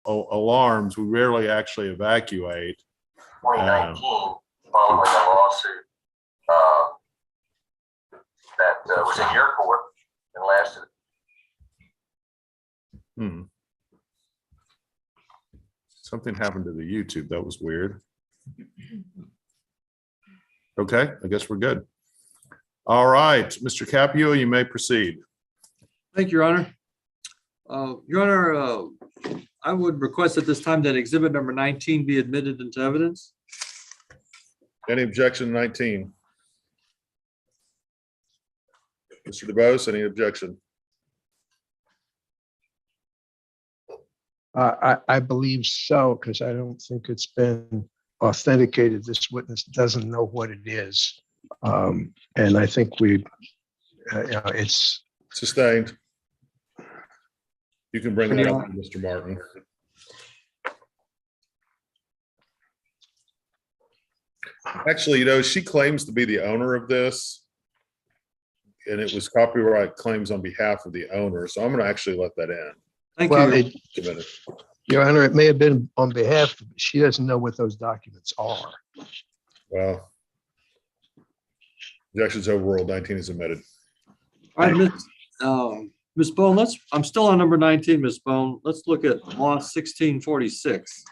alarms. We rarely actually evacuate. 2019, following a lawsuit that was in your court and lasted. Something happened to the YouTube. That was weird. Okay, I guess we're good. All right, Mr. Capio, you may proceed. Thank you, Your Honor. Your Honor, I would request at this time that exhibit number 19 be admitted into evidence. Any objection to 19? Mr. DeBose, any objection? I believe so, because I don't think it's been authenticated. This witness doesn't know what it is. And I think it's Sustained. You can bring it up, Mr. Martin. Actually, she claims to be the owner of this, and it was copyright claims on behalf of the owner. So I'm going to actually let that in. Thank well, you. Your Honor, it may have been on behalf, but she doesn't know what those documents are. Well, objections overruled. 19 is admitted. All right, Ms. Bone, I'm still on number 19, Ms. Bone. Let's look at law 1646.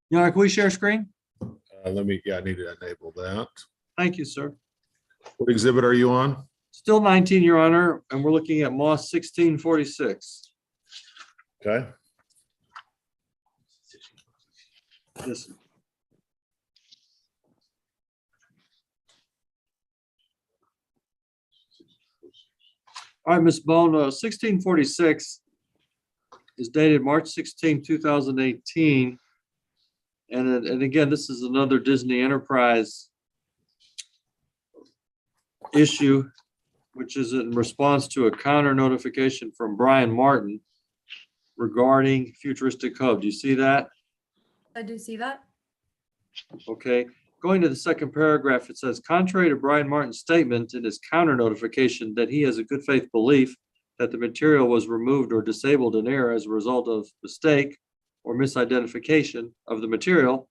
Your Honor, can we share screen? I need to enable that. Thank you, sir. What exhibit are you on? Still 19, Your Honor, and we're looking at Moss 1646. Okay. Yes. All right, Ms. Bone, 1646 is dated March 16, 2018. And again, this is another Disney Enterprise issue, which is in response to a counter notification from Brian Martin regarding Futuristic Hub. Do you see that? I do see that. Okay. Going to the second paragraph, it says, contrary to Brian Martin's statement in his counter notification that he has a good faith belief that the material was removed or disabled in error as a result of mistake or misidentification of the material,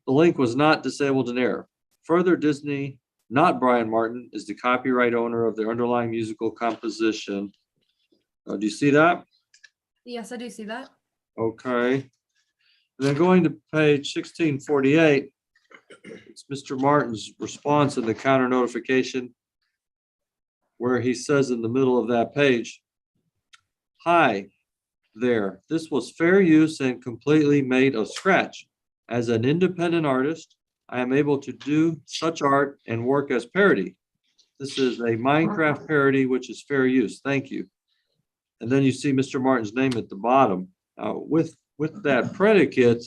the link was not disabled in error. Further, Disney, not Brian Martin, is the copyright owner of the underlying musical composition. Do you see that? Yes, I do see that. Okay. And then going to page 1648, it's Mr. Martin's response in the counter notification, where he says in the middle of that page, hi there, this was fair use and completely made of scratch. As an independent artist, I am able to do such art and work as parody. This is a Minecraft parody, which is fair use. Thank you. And then you see Mr. Martin's name at the bottom. With that predicate,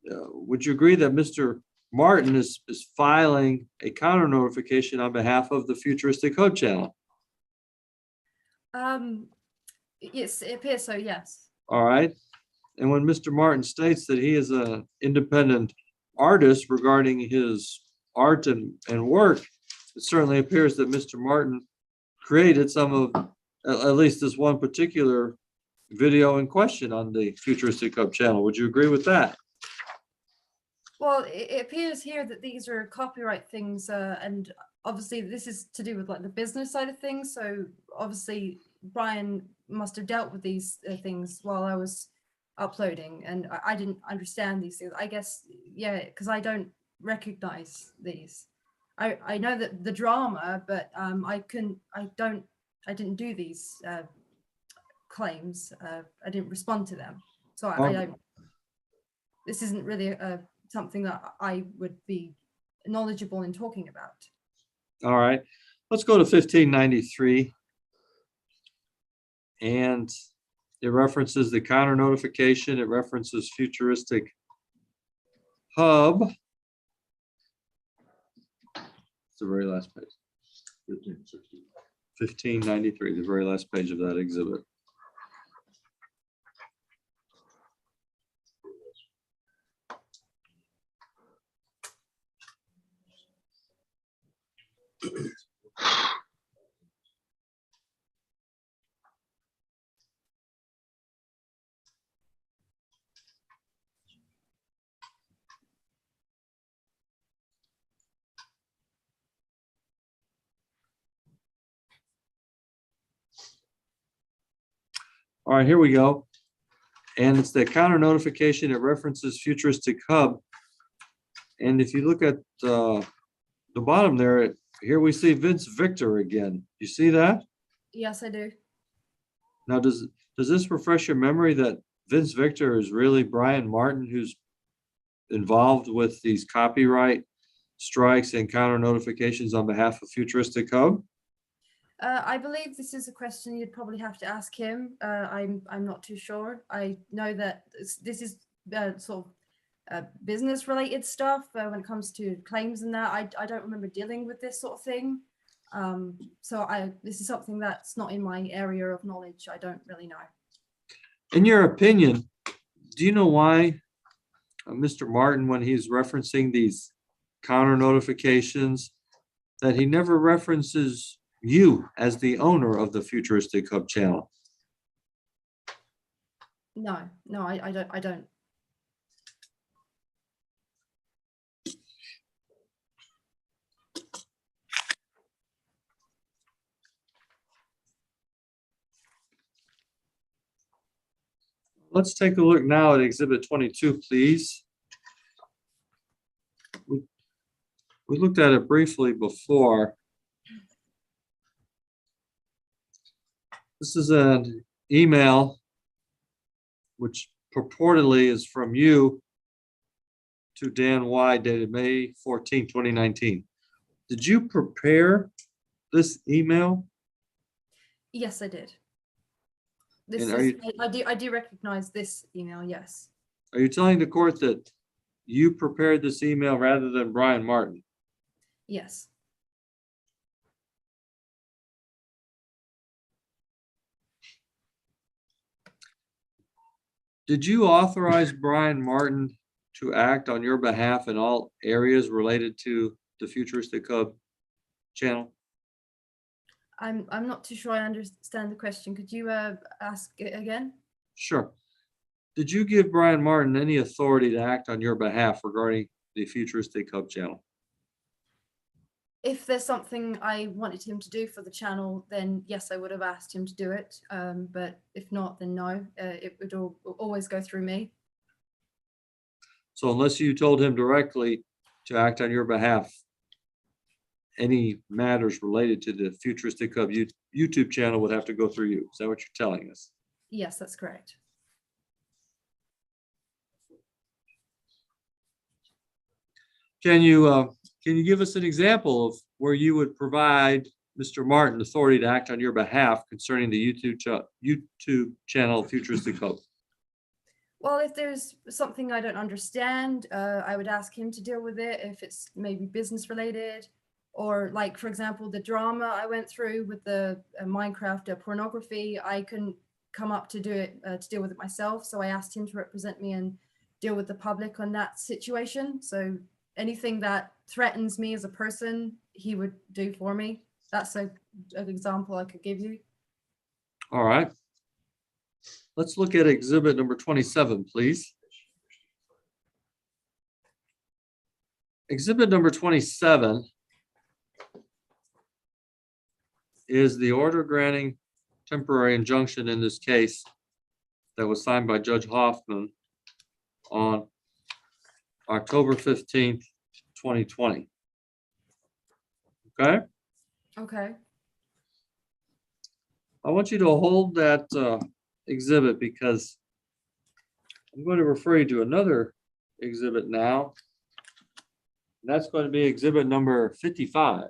would you agree that Mr. Martin is filing a counter notification on behalf of the Futuristic Hub channel? Yes, it appears so, yes. All right. And when Mr. Martin states that he is an independent artist regarding his art and work, it certainly appears that Mr. Martin created some of, at least this one particular video in question on the Futuristic Hub channel. Would you agree with that? Well, it appears here that these are copyright things, and obviously this is to do with like the business side of things. So obviously Brian must have dealt with these things while I was uploading, and I didn't understand these things. I guess, yeah, because I don't recognize these. I know that the drama, but I didn't do these claims. I didn't respond to them, so I don't. This isn't really something that I would be knowledgeable in talking about. All right, let's go to 1593. And it references the counter notification. It references Futuristic Hub. It's the very last page. 1593, the very last page of that exhibit. All right, here we go. And it's the counter notification. It references Futuristic Hub. And if you look at the bottom there, here we see Vince Victor again. You see that? Yes, I do. Now, does this refresh your memory that Vince Victor is really Brian Martin, who's involved with these copyright strikes and counter notifications on behalf of Futuristic Hub? I believe this is a question you'd probably have to ask him. I'm not too sure. I know that this is sort of business related stuff when it comes to claims and that. I don't remember dealing with this sort of thing. So this is something that's not in my area of knowledge. I don't really know. In your opinion, do you know why Mr. Martin, when he's referencing these counter notifications, that he never references you as the owner of the Futuristic Hub channel? No, I don't. Let's take a look now at Exhibit 22, please. We looked at it briefly before. This is an email which purportedly is from you to Dan Y, dated May 14, 2019. Did you prepare this email? Yes, I did. This And are is, you- I do recognize this email. Yes. Are you telling the court that you prepared this email rather than Brian Martin? Yes. Did you authorize Brian Martin to act on your behalf in all areas related to the Futuristic Hub channel? I'm not too sure I understand the question. Could you ask it again? Sure. Did you give Brian Martin any authority to act on your behalf regarding the Futuristic Hub channel? If there's something I wanted him to do for the channel, then yes, I would have asked him to do it. But if not, then no. It would always go through me. So unless you told him directly to act on your behalf, any matters related to the Futuristic Hub YouTube channel would have to go through you. Is that what you're telling us? Yes, that's correct. Can you give us an example of where you would provide Mr. Martin authority to act on your behalf concerning the YouTube channel Futuristic Hub? Well, if there's something I don't understand, I would ask him to deal with it. If it's maybe business related, or like, for example, the drama I went through with the Minecraft pornography, I couldn't come up to deal with it myself. So I asked him to represent me and deal with the public on that situation. So anything that threatens me as a person, he would do for me. That's an example I could give you. All right. Let's look at exhibit number 27, please. Exhibit number 27 is the order granting temporary injunction in this case that was signed by Judge Hoffman on October 15th, 2020. Okay? Okay. I want you to hold that exhibit because I'm going to refer you to another exhibit now. And that's going to be exhibit number 55.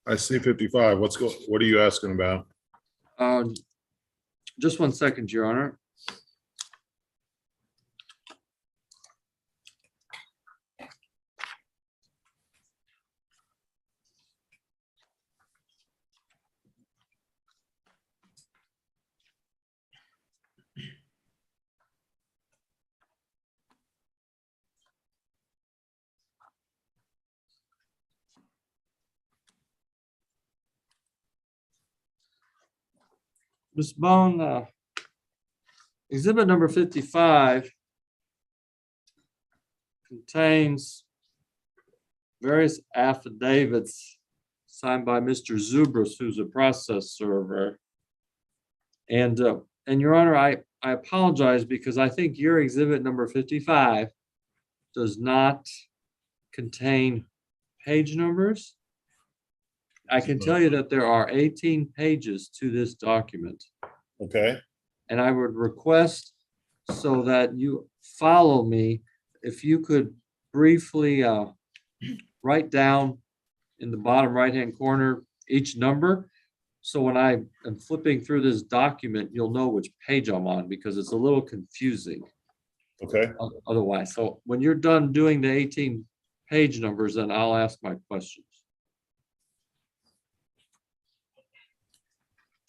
I see 55. What are you asking about? Just 1 second, Your Honor. Ms. Bone, exhibit number 55 contains various affidavits signed by Mr. Zubris, who's a process server. And Your Honor, I apologize because I think your exhibit number 55 does not contain page numbers. I can tell you that there are 18 pages to this document. Okay, And I would request, so that you follow me, if you could briefly write down in the bottom right-hand corner each number. So when I am flipping through this document, you'll know which page I'm on, because it's a little confusing okay. otherwise. So when you're done doing the 18 page numbers, then I'll ask my questions.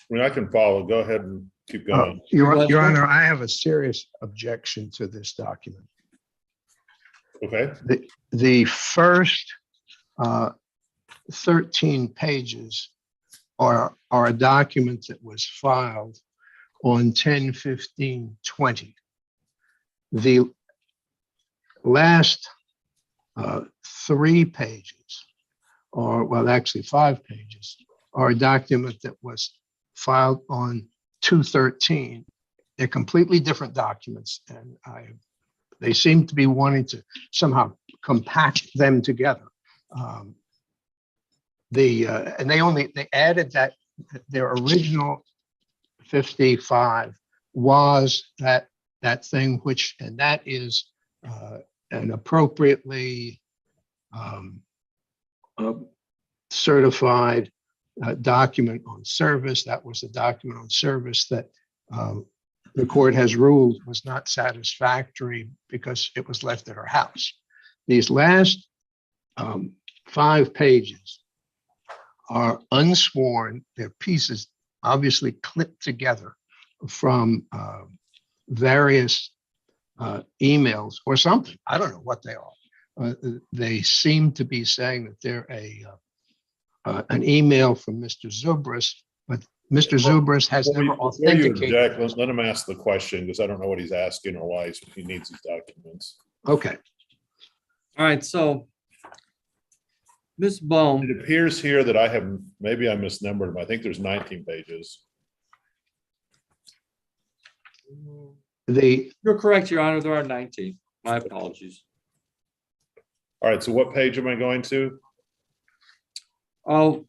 I mean, I can follow. Go ahead and keep going. Your Honor, I have a serious objection to this document. Okay, The first 13 pages are a document that was filed on 10/15/20. The last 3 pages, or well, actually 5 pages, are a document that was filed on 2/13. They're completely different documents, and they seem to be wanting to somehow compact them together. And they added that their original 55 was that thing which, and that is an appropriately certified document on service. That was the document on service that the court has ruled was not satisfactory because it was left at her house. These last 5 pages are unsworn. They're pieces obviously clipped together from various emails or something. I don't know what they are. They seem to be saying that they're an email from Mr. Zubris, but Mr. Zubris has never before you authenticated. object, let him ask the question, because I don't know what he's asking or why he needs these documents. Okay. All right, so Ms. Bone, It appears here that maybe I misnumbered them. I think there's 19 pages. you're correct, Your Honor, there are 19. My apologies. All right, so what page am I going to? Oh,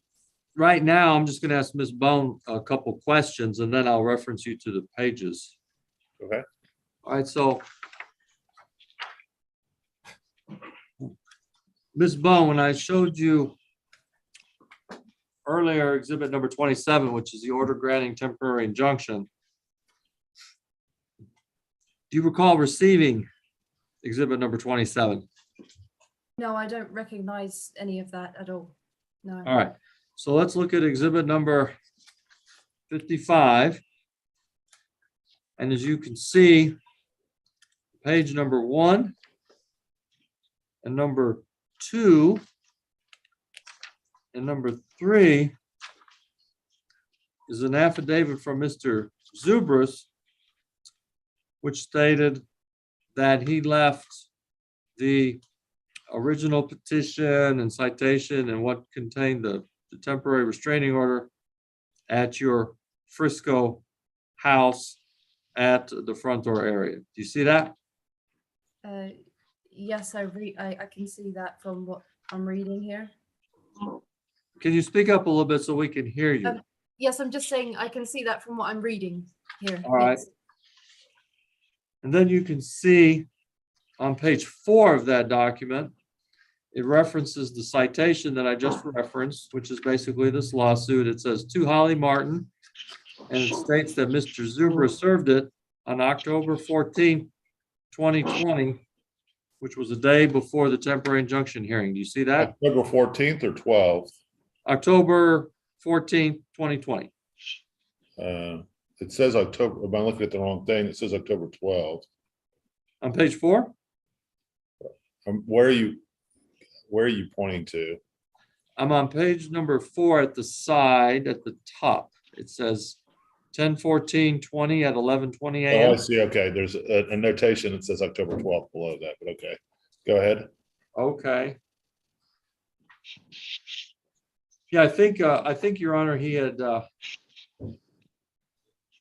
right now, I'm just going to ask Ms. Bone a couple questions, and then I'll reference you to the pages. Okay. All right, so Ms. Bone, when I showed you earlier exhibit number 27, which is the order granting temporary injunction, do you recall receiving exhibit number 27? No, I don't recognize any of that at all. No. All right, so let's look at exhibit number 55. And as you can see, page number 1 and number 2 and number 3 is an affidavit from Mr. Zubris, which stated that he left the original petition and citation and what contained the temporary restraining order at your Frisco house at the front door area. Do you see that? Yes, I can see that from what I'm reading here. Can you speak up a little bit so we can hear you? Yes, I'm just saying I can see that from what I'm reading here. All right. Yes. And then you can see on page 4 of that document, it references the citation that I just referenced, which is basically this lawsuit. It says to Holly Martin, and it states that Mr. Zubris served it on October 14th, 2020, which was the day before the temporary injunction hearing. Do you see that? October 14th or 12th? October 14th, 2020. It says October, am I looking at the wrong thing? It says October 12th. On page 4? Where are you pointing to? I'm on page number 4 at the side, at the top. It says 10/14/20 at 11:20 Oh, I a.m. see. Okay, there's a notation that says October 12th below that, but okay. Go ahead. Okay. Yeah, I think, Your Honor, he had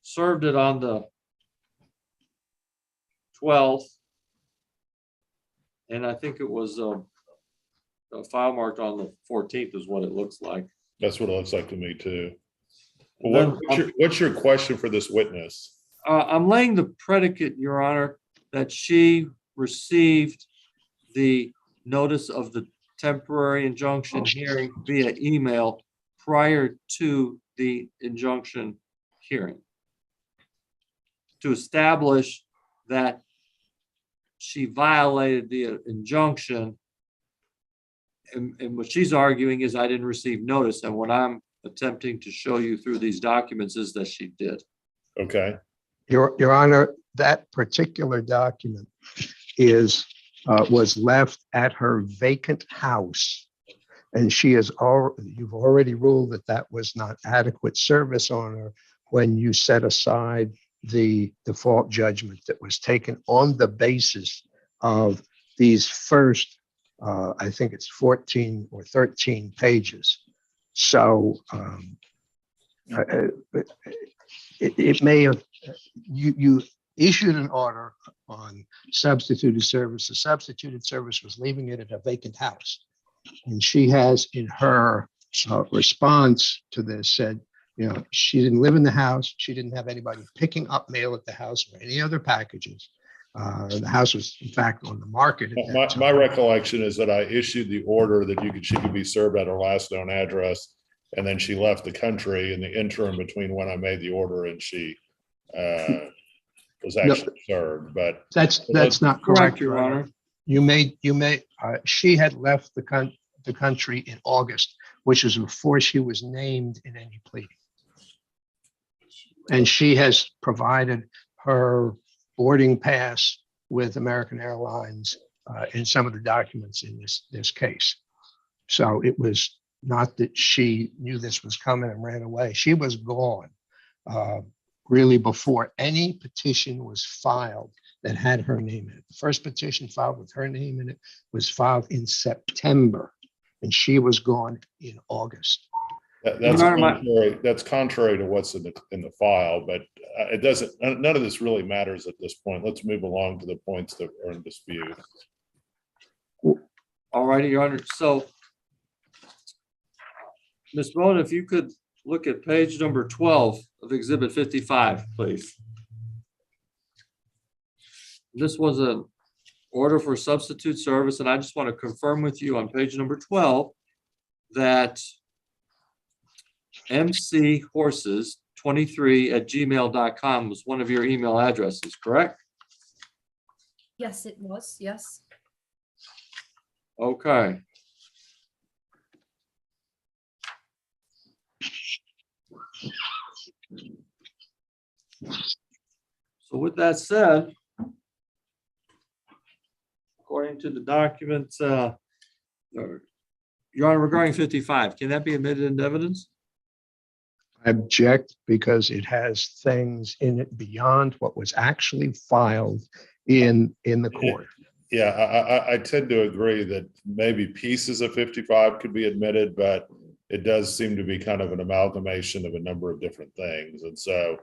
served it on the 12th. And I think it was a file marked on the 14th is what it looks like. That's what it looks like to me too. And Well, then what's your question for this witness? I'm laying the predicate, Your Honor, that she received the notice of the temporary injunction hearing via email prior to the injunction hearing, to establish that she violated the injunction. And what she's arguing is I didn't receive notice. And what I'm attempting to show you through these documents is that she did. Okay. Your Honor, that particular document was left at her vacant house. And you've already ruled that that was not adequate service on her when you set aside the default judgment that was taken on the basis of these first, I think it's 14 or 13 pages. So it may have, you issued an order on substituted service. The substituted service was leaving it at a vacant house. And she has in her response to this said, she didn't live in the house. She didn't have anybody picking up mail at the house or any other packages. The house was in fact on the market. At that My time. recollection is that I issued the order that she could be served at her last known address. And then she left the country in the interim between when I made the order and she was actually served, but That's not correct, Your Honor. She had left the country in August, which is before she was named in any pleading. And she has provided her boarding pass with American Airlines in some of the documents in this case. So it was not that she knew this was coming and ran away. She was gone really before any petition was filed that had her name in it. The first petition filed with her name in it was filed in September, and she was gone in August. That's contrary to what's in the file, but it doesn't. None of this really matters at this point. Let's move along to the points that are in dispute. All righty, Your Honor. So, Ms. Bone, if you could look at page number 12 of Exhibit 55, please. This was an order for substitute service, and I just want to confirm with you on page number 12 that mchorses23@gmail.com was one of your email addresses, correct? Yes, it was. Yes. Okay. So with that said, according to the documents, Your Honor, regarding 55, can that be admitted into evidence? I object because it has things in it beyond what was actually filed in the court. Yeah, I tend to agree that maybe pieces of 55 could be admitted, but it does seem to be kind of an amalgamation of a number of different things. And so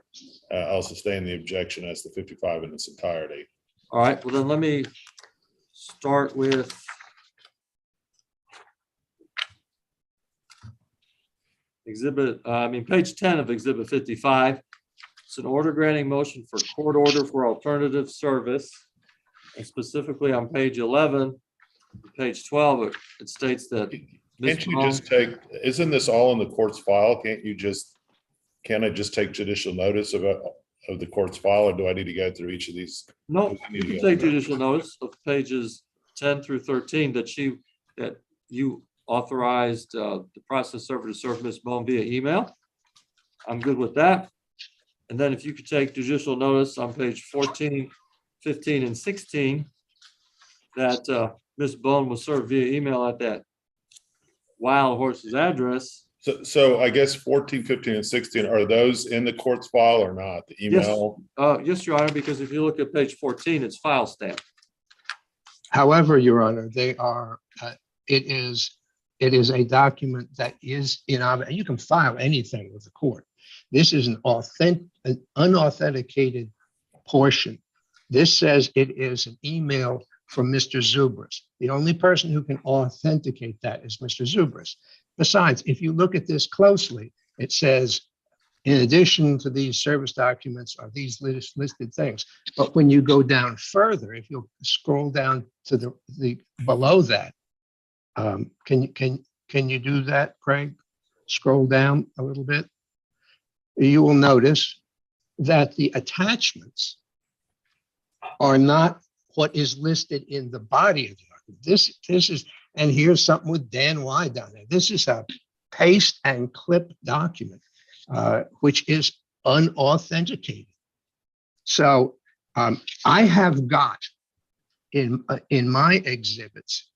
I'll sustain the objection as to 55 in its entirety. All right, well then let me start with page 10 of Exhibit 55. It's an order granting motion for court order for alternative service. And specifically on page 11, page 12, it states that Can't you just take, isn't this all in the court's file? Can't I just take judicial notice of the court's file, or do I need to go through each of these? No, you can take judicial notice of pages 10 through 13 that you authorized the process server to serve Ms. Bone via email. I'm good with that. And then if you could take judicial notice on page 14, 15, and 16 that Ms. Bone was served via email at that Wild Horses address, So I guess 14, 15, and 16, are those in the court's file or not? The email? Yes, Your Honor, because if you look at page 14, it's file stamp. However, Your Honor, they are, it is a document that is and you can file anything with the court. This is an unauthenticated portion. This says it is an email from Mr. Zubris. The only person who can authenticate that is Mr. Zubris. Besides, if you look at this closely, it says, in addition to these service documents are these listed things. But when you go down further, if you'll scroll down to the below that, can you do that, Craig? Scroll down a little bit. You will notice that the attachments are not what is listed in the body of the document. This is, and here's something with Dan Y down there. This is a paste and clip document, which is unauthenticated. So I have got in my exhibits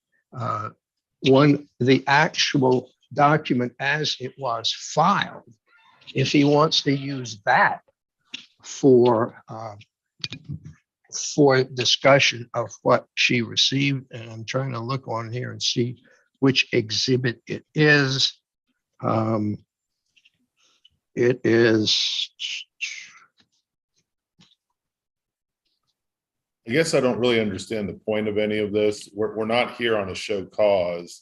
the actual document as it was filed. If he wants to use that for discussion of what she received, and I'm trying to look on here and see which exhibit it is. It is. I guess I don't really understand the point of any of this. We're not here on a show cause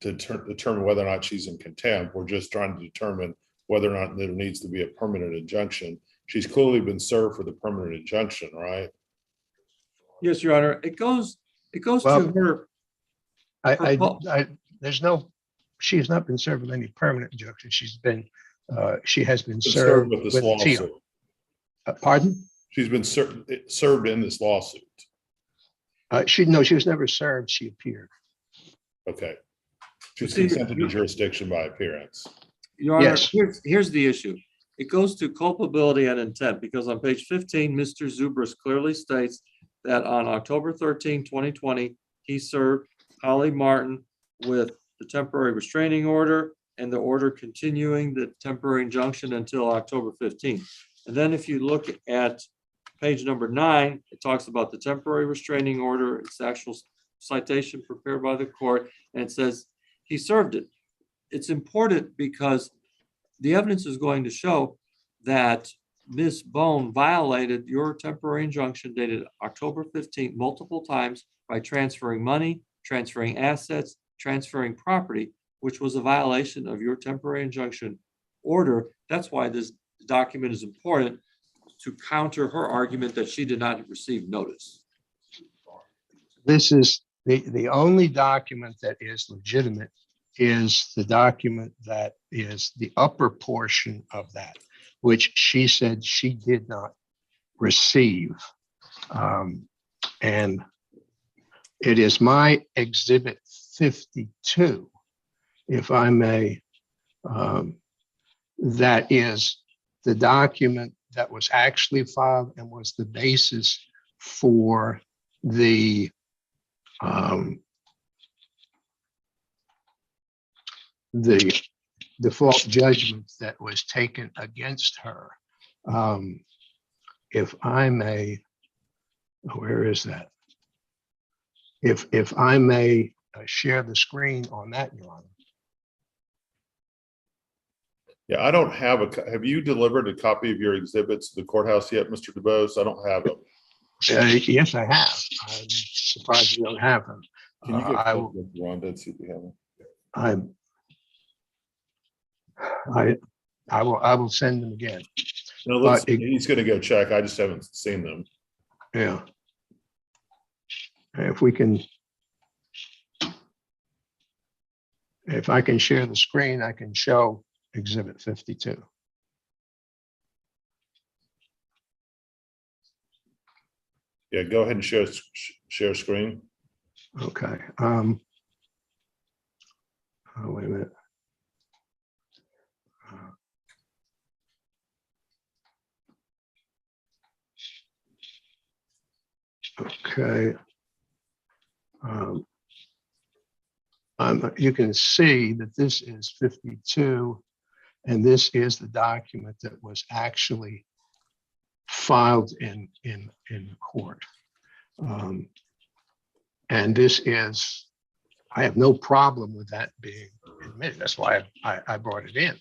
to determine whether or not she's in contempt. We're just trying to determine whether or not there needs to be a permanent injunction. She's clearly been served for the permanent injunction, right? Yes, Your Honor. It goes Well, to her. There's no, she has not been served with any permanent injunction. She has been Served served with this with a lawsuit. TO. Pardon? She's been served in this lawsuit. She was never served. She appeared. Okay. She's See, consented to jurisdiction by appearance. Your Honor, Yes. here's the issue. It goes to culpability and intent because on page 15, Mr. Zubris clearly states that on October 13, 2020, he served Holly Martin with the temporary restraining order and the order continuing the temporary injunction until October 15. And then if you look at page number 9, it talks about the temporary restraining order. It's the actual citation prepared by the court, and it says he served it. It's important because the evidence is going to show that Ms. Bone violated your temporary injunction dated October 15th multiple times by transferring money, transferring assets, transferring property, which was a violation of your temporary injunction order. That's why this document is important to counter her argument that she did not receive notice. This is the only document that is legitimate is the document that is the upper portion of that, which she said she did not receive. And it is my exhibit 52, if I may, that is the document that was actually filed and was the basis for the default judgment that was taken against her. If I may, where is that? If I may share the screen on that, Your Honor. Yeah, I don't have have you delivered a copy of your exhibits to the courthouse yet, Mr. DeBose? I don't have them. Yes, I have. I'm surprised you don't have them. Can you get I will. Rhonda and see if we have them? I will send them again. No, But he's going to go check. I just haven't seen them. Yeah. If I can share the screen, I can show exhibit 52. Yeah, go ahead and share screen. Okay. Oh, wait a minute. Okay. You can see that this is 52, and this is the document that was actually filed in court. And this is, I have no problem with that being admitted. That's why I brought it in.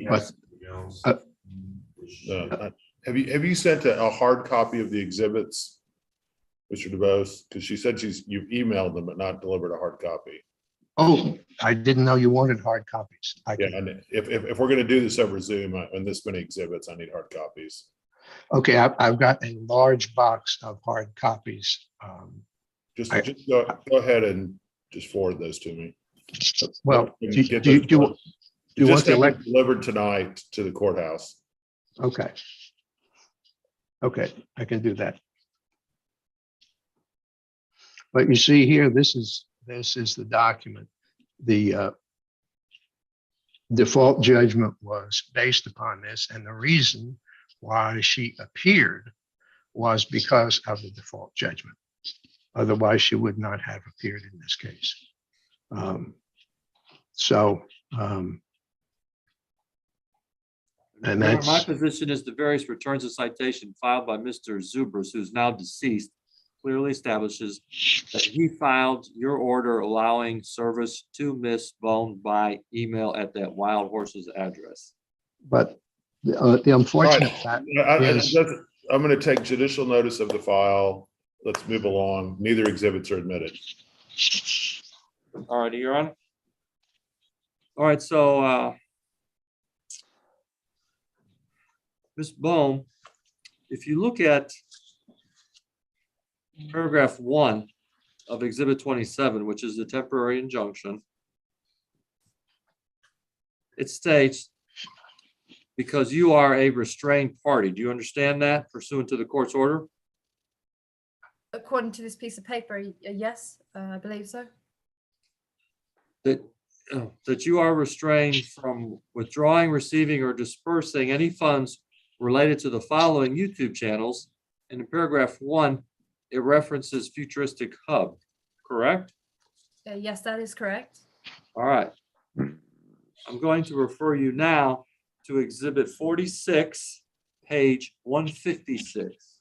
But have you sent a hard copy of the exhibits, Mr. DeBose? Because she said you've emailed them but not delivered a hard copy. oh, I didn't know you wanted hard copies. Yeah, and if we're going to do this over Zoom on this many exhibits, I need hard copies. Okay, I've got a large box of hard copies. Just go ahead and just forward those to me. Well, When do get you those want just the have elect? it delivered tonight to the courthouse. Okay. Okay, I can do that. But you see here, this is the document. The default judgment was based upon this, and the reason why she appeared was because of the default judgment. Otherwise, she would not have appeared in this case. And that's my position is the various returns of citation filed by Mr. Zubris, who's now deceased, clearly establishes that he filed your order allowing service to Miss Bone by email at that Wild Horses address. but the unfortunate Right. fact is, I'm going to take judicial notice of the file. Let's move along. Neither exhibits are admitted. All right, Your Honor. All right, so Ms. Bone, if you look at paragraph 1 of Exhibit 27, which is the temporary injunction, it states, because you are a restrained party. Do you understand that pursuant to the court's order? According to this piece of paper, yes, I believe so. That you are restrained from withdrawing, receiving, or dispersing any funds related to the following YouTube channels. And in paragraph 1, it references Futuristic Hub, correct? Yes, that is correct. All right. I'm going to refer you now to Exhibit 46, page 156.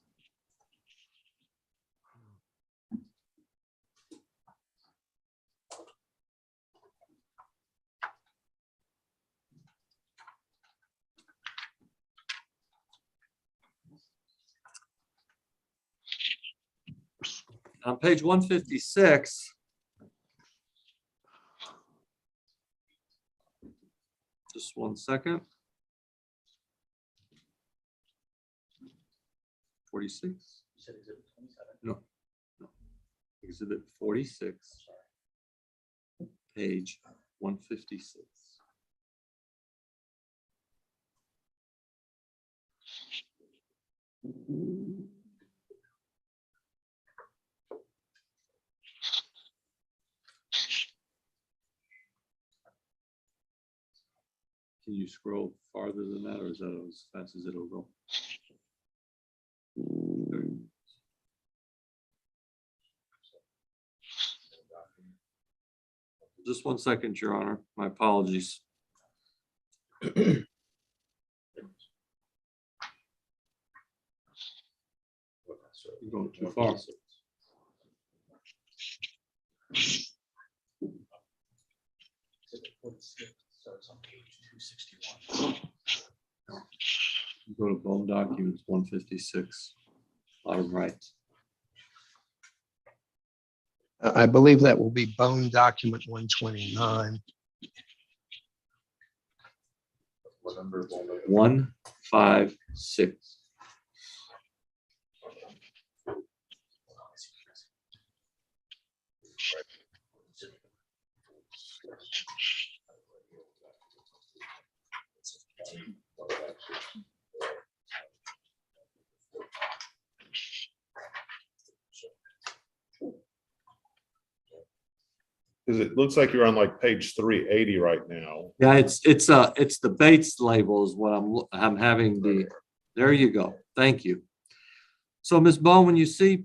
On page 156, just one second. 46? No. Exhibit 46, page 156. Can you scroll farther than that, or is that as fast as it'll go? Just one second, Your Honor. My apologies. You're going too far. You go to Bone Documents 156, bottom right. I believe that will be Bone Document 129. 156. Because it looks like you're on like page 380 right now. Yeah, it's the Bates label is what I'm having the, there you go. Thank you. So Ms. Bone, when you see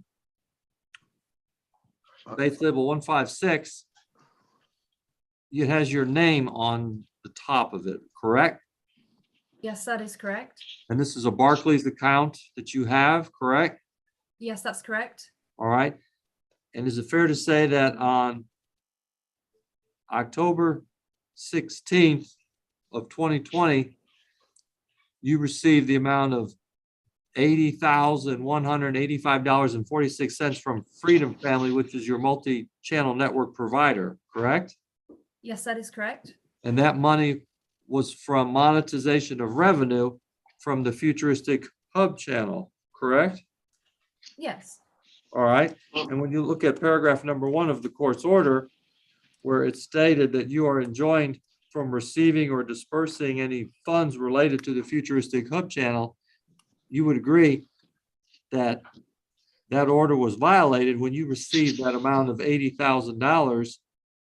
Bates label 156, it has your name on the top of it, correct? Yes, that is correct. And this is a Barclays account that you have, correct? Yes, that's correct. All right. And is it fair to say that on October 16th of 2020, you received the amount of $80,185.46 from Freedom Family, which is your multi-channel network provider, correct? Yes, that is correct. And that money was from monetization of revenue from the Futuristic Hub channel, correct? Yes. All right. And when you look at paragraph number 1 of the court's order, where it stated that you are enjoined from receiving or dispersing any funds related to the Futuristic Hub channel, you would agree that that order was violated when you received that amount of $80,000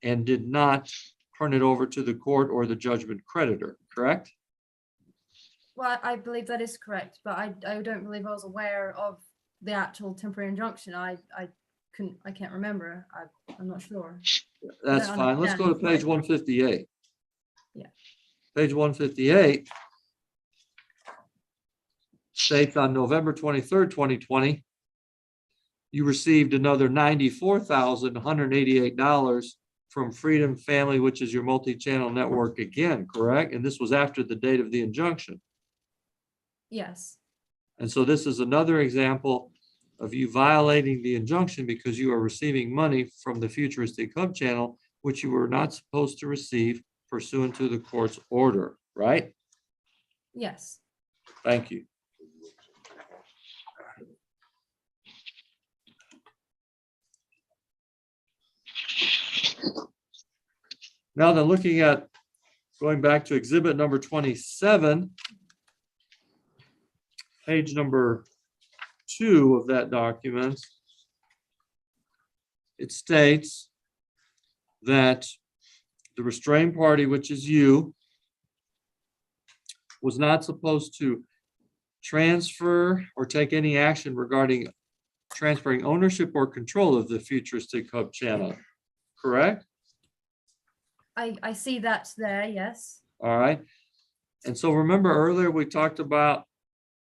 and did not turn it over to the court or the judgment creditor, correct? Well, I believe that is correct, but I don't believe I was aware of the actual temporary injunction. I can't remember. I'm not sure. That's don't fine. Let's go to understand. page 158. Yeah. Page 158 states on November 23rd, 2020, you received another $94,188 from Freedom Family, which is your multi-channel network again, correct? And this was after the date of the injunction. Yes. And so this is another example of you violating the injunction because you are receiving money from the Futuristic Hub channel, which you were not supposed to receive pursuant to the court's order, right? Yes. Thank you. Now then, looking at, going back to exhibit number 27, page number 2 of that document, it states that the restrained party, which is you, was not supposed to transfer or take any action regarding transferring ownership or control of the Futuristic Hub channel, correct? I see that there. Yes. All right. And so remember earlier we talked about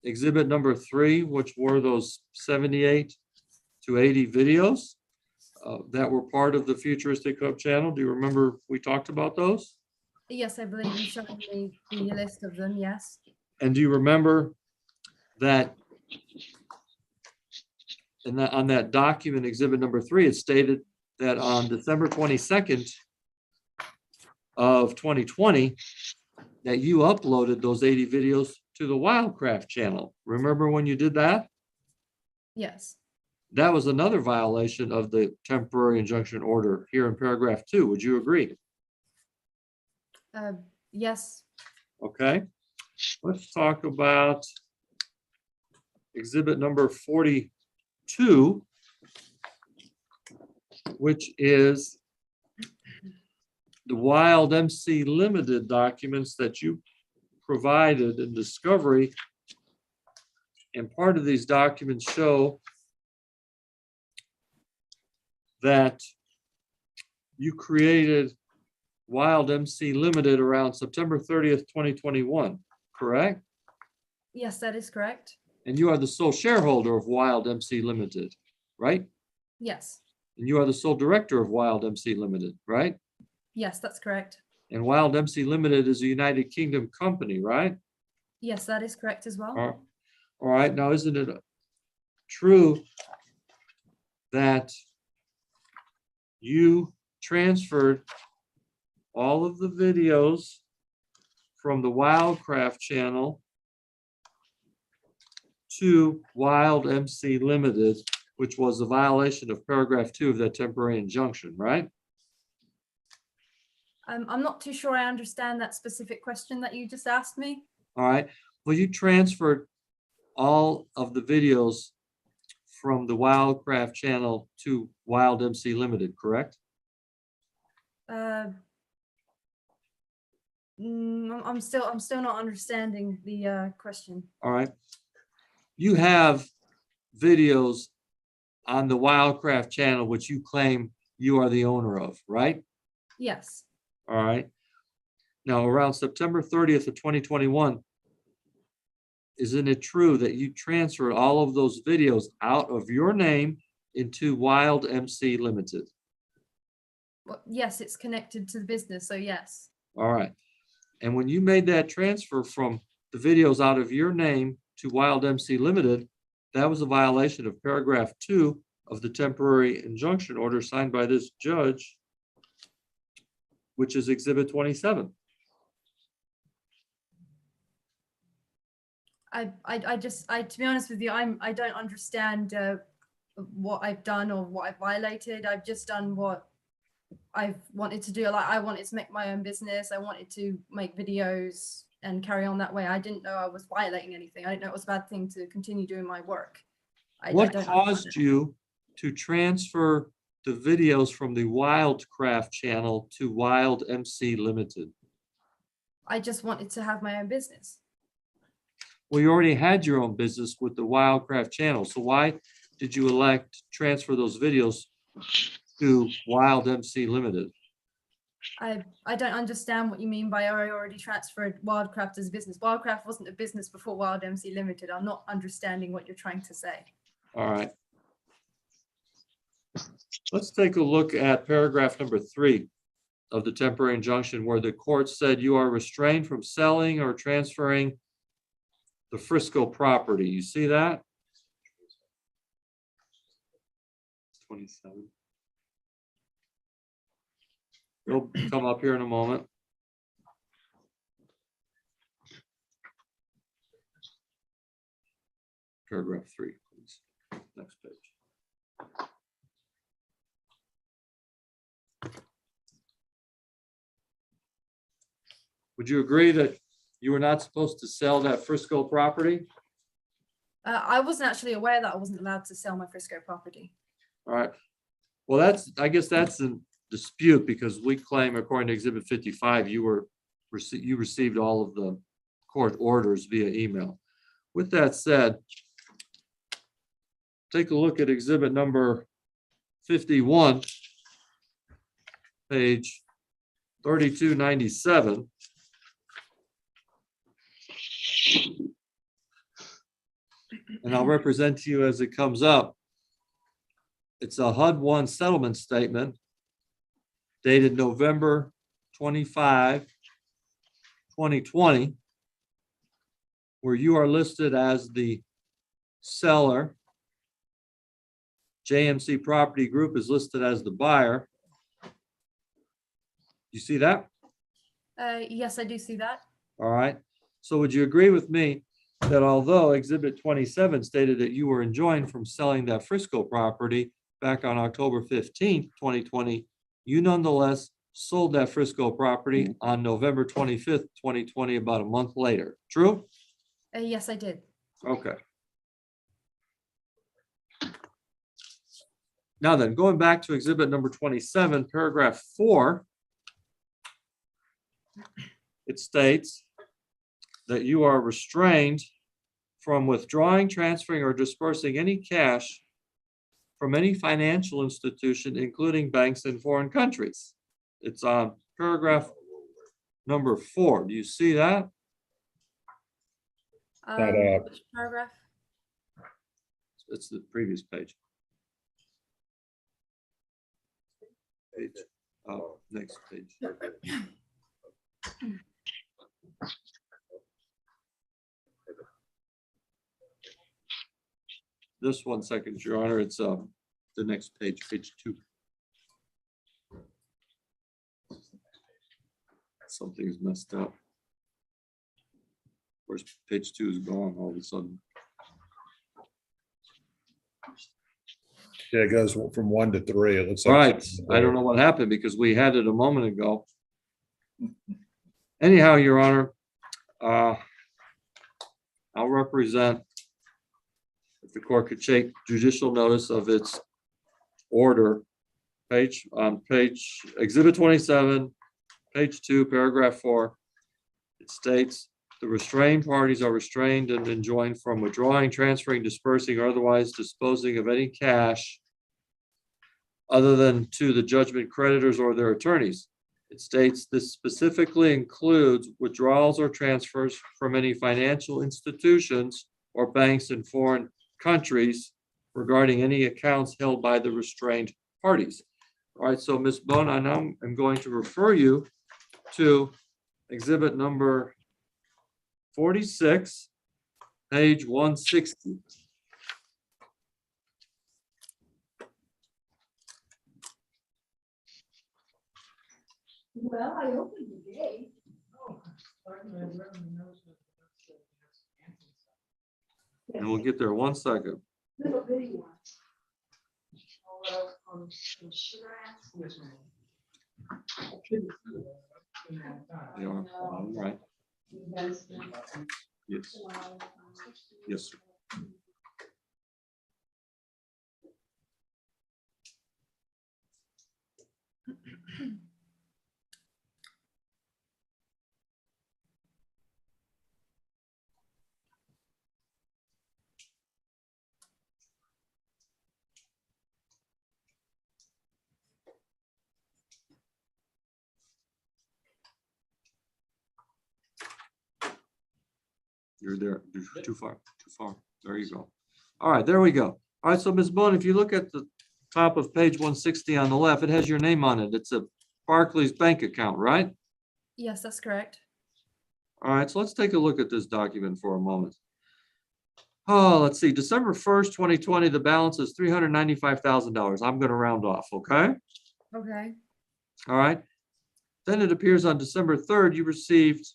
exhibit number 3, which were those 78 to 80 videos that were part of the Futuristic Hub channel. Do you remember we talked about those? Yes, I believe you showed me the list of them. Yes. And do you remember that on that document, exhibit number 3, it stated that on December 22nd of 2020, that you uploaded those 80 videos to the Wildcraft channel. Remember when you did that? Yes. That was another violation of the temporary injunction order here in paragraph 2. Would you agree? Yes. Okay. Let's talk about exhibit number 42, which is the Wild MC Limited documents that you provided in discovery. And part of these documents show that you created Wild MC Limited around September 30th, 2021, correct? Yes, that is correct. And you are the sole shareholder of Wild MC Limited, right? Yes. And you are the sole director of Wild MC Limited, right? Yes, that's correct. And Wild MC Limited is a United Kingdom company, right? Yes, that is correct as well. All right. Now, isn't it true that you transferred all of the videos from the Wildcraft channel to Wild MC Limited, which was a violation of paragraph 2 of that temporary injunction, right? I'm not too sure I understand that specific question that you just asked me. All right. Well, you transferred all of the videos from the Wildcraft channel to Wild MC Limited, correct? I'm still not understanding the question. All right. You have videos on the Wildcraft channel, which you claim you are the owner of, right? Yes. All right. Now, around September 30th of 2021, isn't it true that you transferred all of those videos out of your name into Wild MC Limited? Well, yes, it's connected to the business, so yes. All right. And when you made that transfer from the videos out of your name to Wild MC Limited, that was a violation of paragraph 2 of the temporary injunction order signed by this judge, which is Exhibit 27. To be honest with you, I don't understand what I've done or what I've violated. I've just done what I've wanted to do. Like, I wanted to make my own business. I wanted to make videos and carry on that way. I didn't know I was violating anything. I didn't know it was a bad thing to continue doing my work. What don't caused understand it. you to transfer the videos from the Wildcraft channel to Wild MC Limited? I just wanted to have my own business. Well, you already had your own business with the Wildcraft channel, so why did you elect to transfer those videos to Wild MC Limited? I don't understand what you mean by I already transferred Wildcraft as a business. Wildcraft wasn't a business before Wild MC Limited. I'm not understanding what you're trying to say. All right. Let's take a look at paragraph number 3 of the temporary injunction, where the court said you are restrained from selling or transferring the Frisco property. You see that? 27. It'll come up here in a moment. Paragraph 3, please. Next page. Would you agree that you were not supposed to sell that Frisco property? I wasn't actually aware that I wasn't allowed to sell my Frisco property. All right. Well, I guess that's in dispute, because we claim, according to Exhibit 55, you received all of the court orders via email. With that said, take a look at exhibit number 51, page 3297. And I'll represent to you as it comes up. It's a HUD-1 settlement statement dated November 25, 2020, where you are listed as the seller. JMC Property Group is listed as the buyer. You see that? Yes, I do see that. All right. So would you agree with me that although Exhibit 27 stated that you were enjoined from selling that Frisco property back on October 15th, 2020, you nonetheless sold that Frisco property on November 25th, 2020, about a month later? True? Yes, I did. Okay. Now then, going back to exhibit number 27, paragraph 4, it states that you are restrained from withdrawing, transferring, or dispersing any cash from any financial institution, including banks in foreign countries. It's on paragraph number 4. Do you see that? Which paragraph? It's the previous page. Next page. Just 1 second, Your Honor. It's the next page, page 2. Something's messed up. Of course, page 2 is gone all of a sudden. Yeah, it goes from 1 to 3. It looks All like. right, I don't know what happened because we had it a moment ago. Anyhow, Your Honor, I'll represent, if the court could take judicial notice of its order, page exhibit 27, page 2, paragraph 4. It states the restrained parties are restrained and enjoined from withdrawing, transferring, dispersing, or otherwise disposing of any cash other than to the judgment creditors or their attorneys. It states this specifically includes withdrawals or transfers from any financial institutions or banks in foreign countries regarding any accounts held by the restrained parties. All right, so Ms. Bone, I now am going to refer you to exhibit number 46, page 160. Well, I opened the gate. And we'll get there 1 second. Little bitty one. They are, all right. Yes. Yes, sir. You're there, you're too far, too far. There you go. All right, there we go. All right, so Ms. Bone, if you look at the top of page 160 on the left, it has your name on it. It's a Barclays bank account, right? Yes, that's correct. All right, so let's take a look at this document for a moment. Oh, let's see, December 1st, 2020, the balance is $395,000. I'm gonna round off, okay? Okay. All right. Then it appears on December 3rd, you received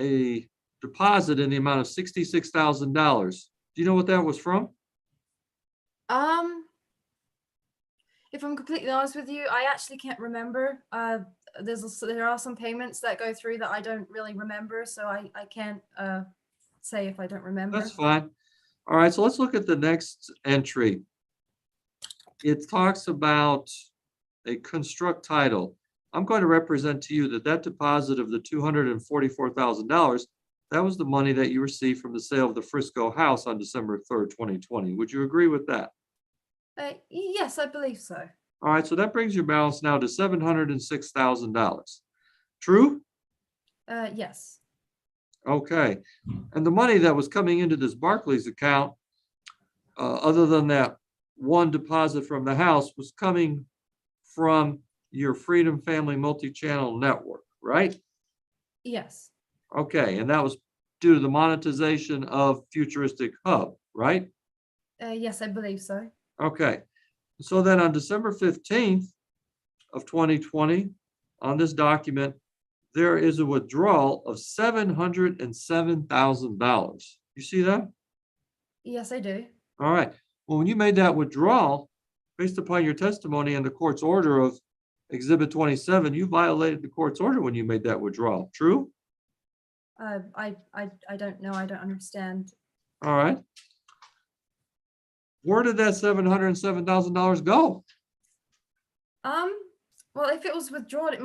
a deposit in the amount of $66,000. Do you know what that was from? If I'm completely honest with you, I actually can't remember. There are some payments that go through that I don't really remember, so I can't say if I don't remember. That's fine. All right, so let's look at the next entry. It talks about a construct title. I'm going to represent to you that that deposit of the $244,000, that was the money that you received from the sale of the Frisco house on December 3rd, 2020. Would you agree with that? Yes, I believe so. All right, so that brings your balance now to $706,000. True? Yes. Okay. And the money that was coming into this Barclays account, other than that one deposit from the house, was coming from your Freedom Family Multi-Channel Network, right? Yes. Okay, and that was due to the monetization of Futuristic Hub, right? Yes, I believe so. Okay, so then on December 15th of 2020, on this document, there is a withdrawal of $707,000. You see that? Yes, I do. All right. Well, when you made that withdrawal, based upon your testimony and the court's order of Exhibit 27, you violated the court's order when you made that withdrawal. True? I don't know. I don't understand. All right. Where did that $707,000 go? Well, if it was withdrawn, I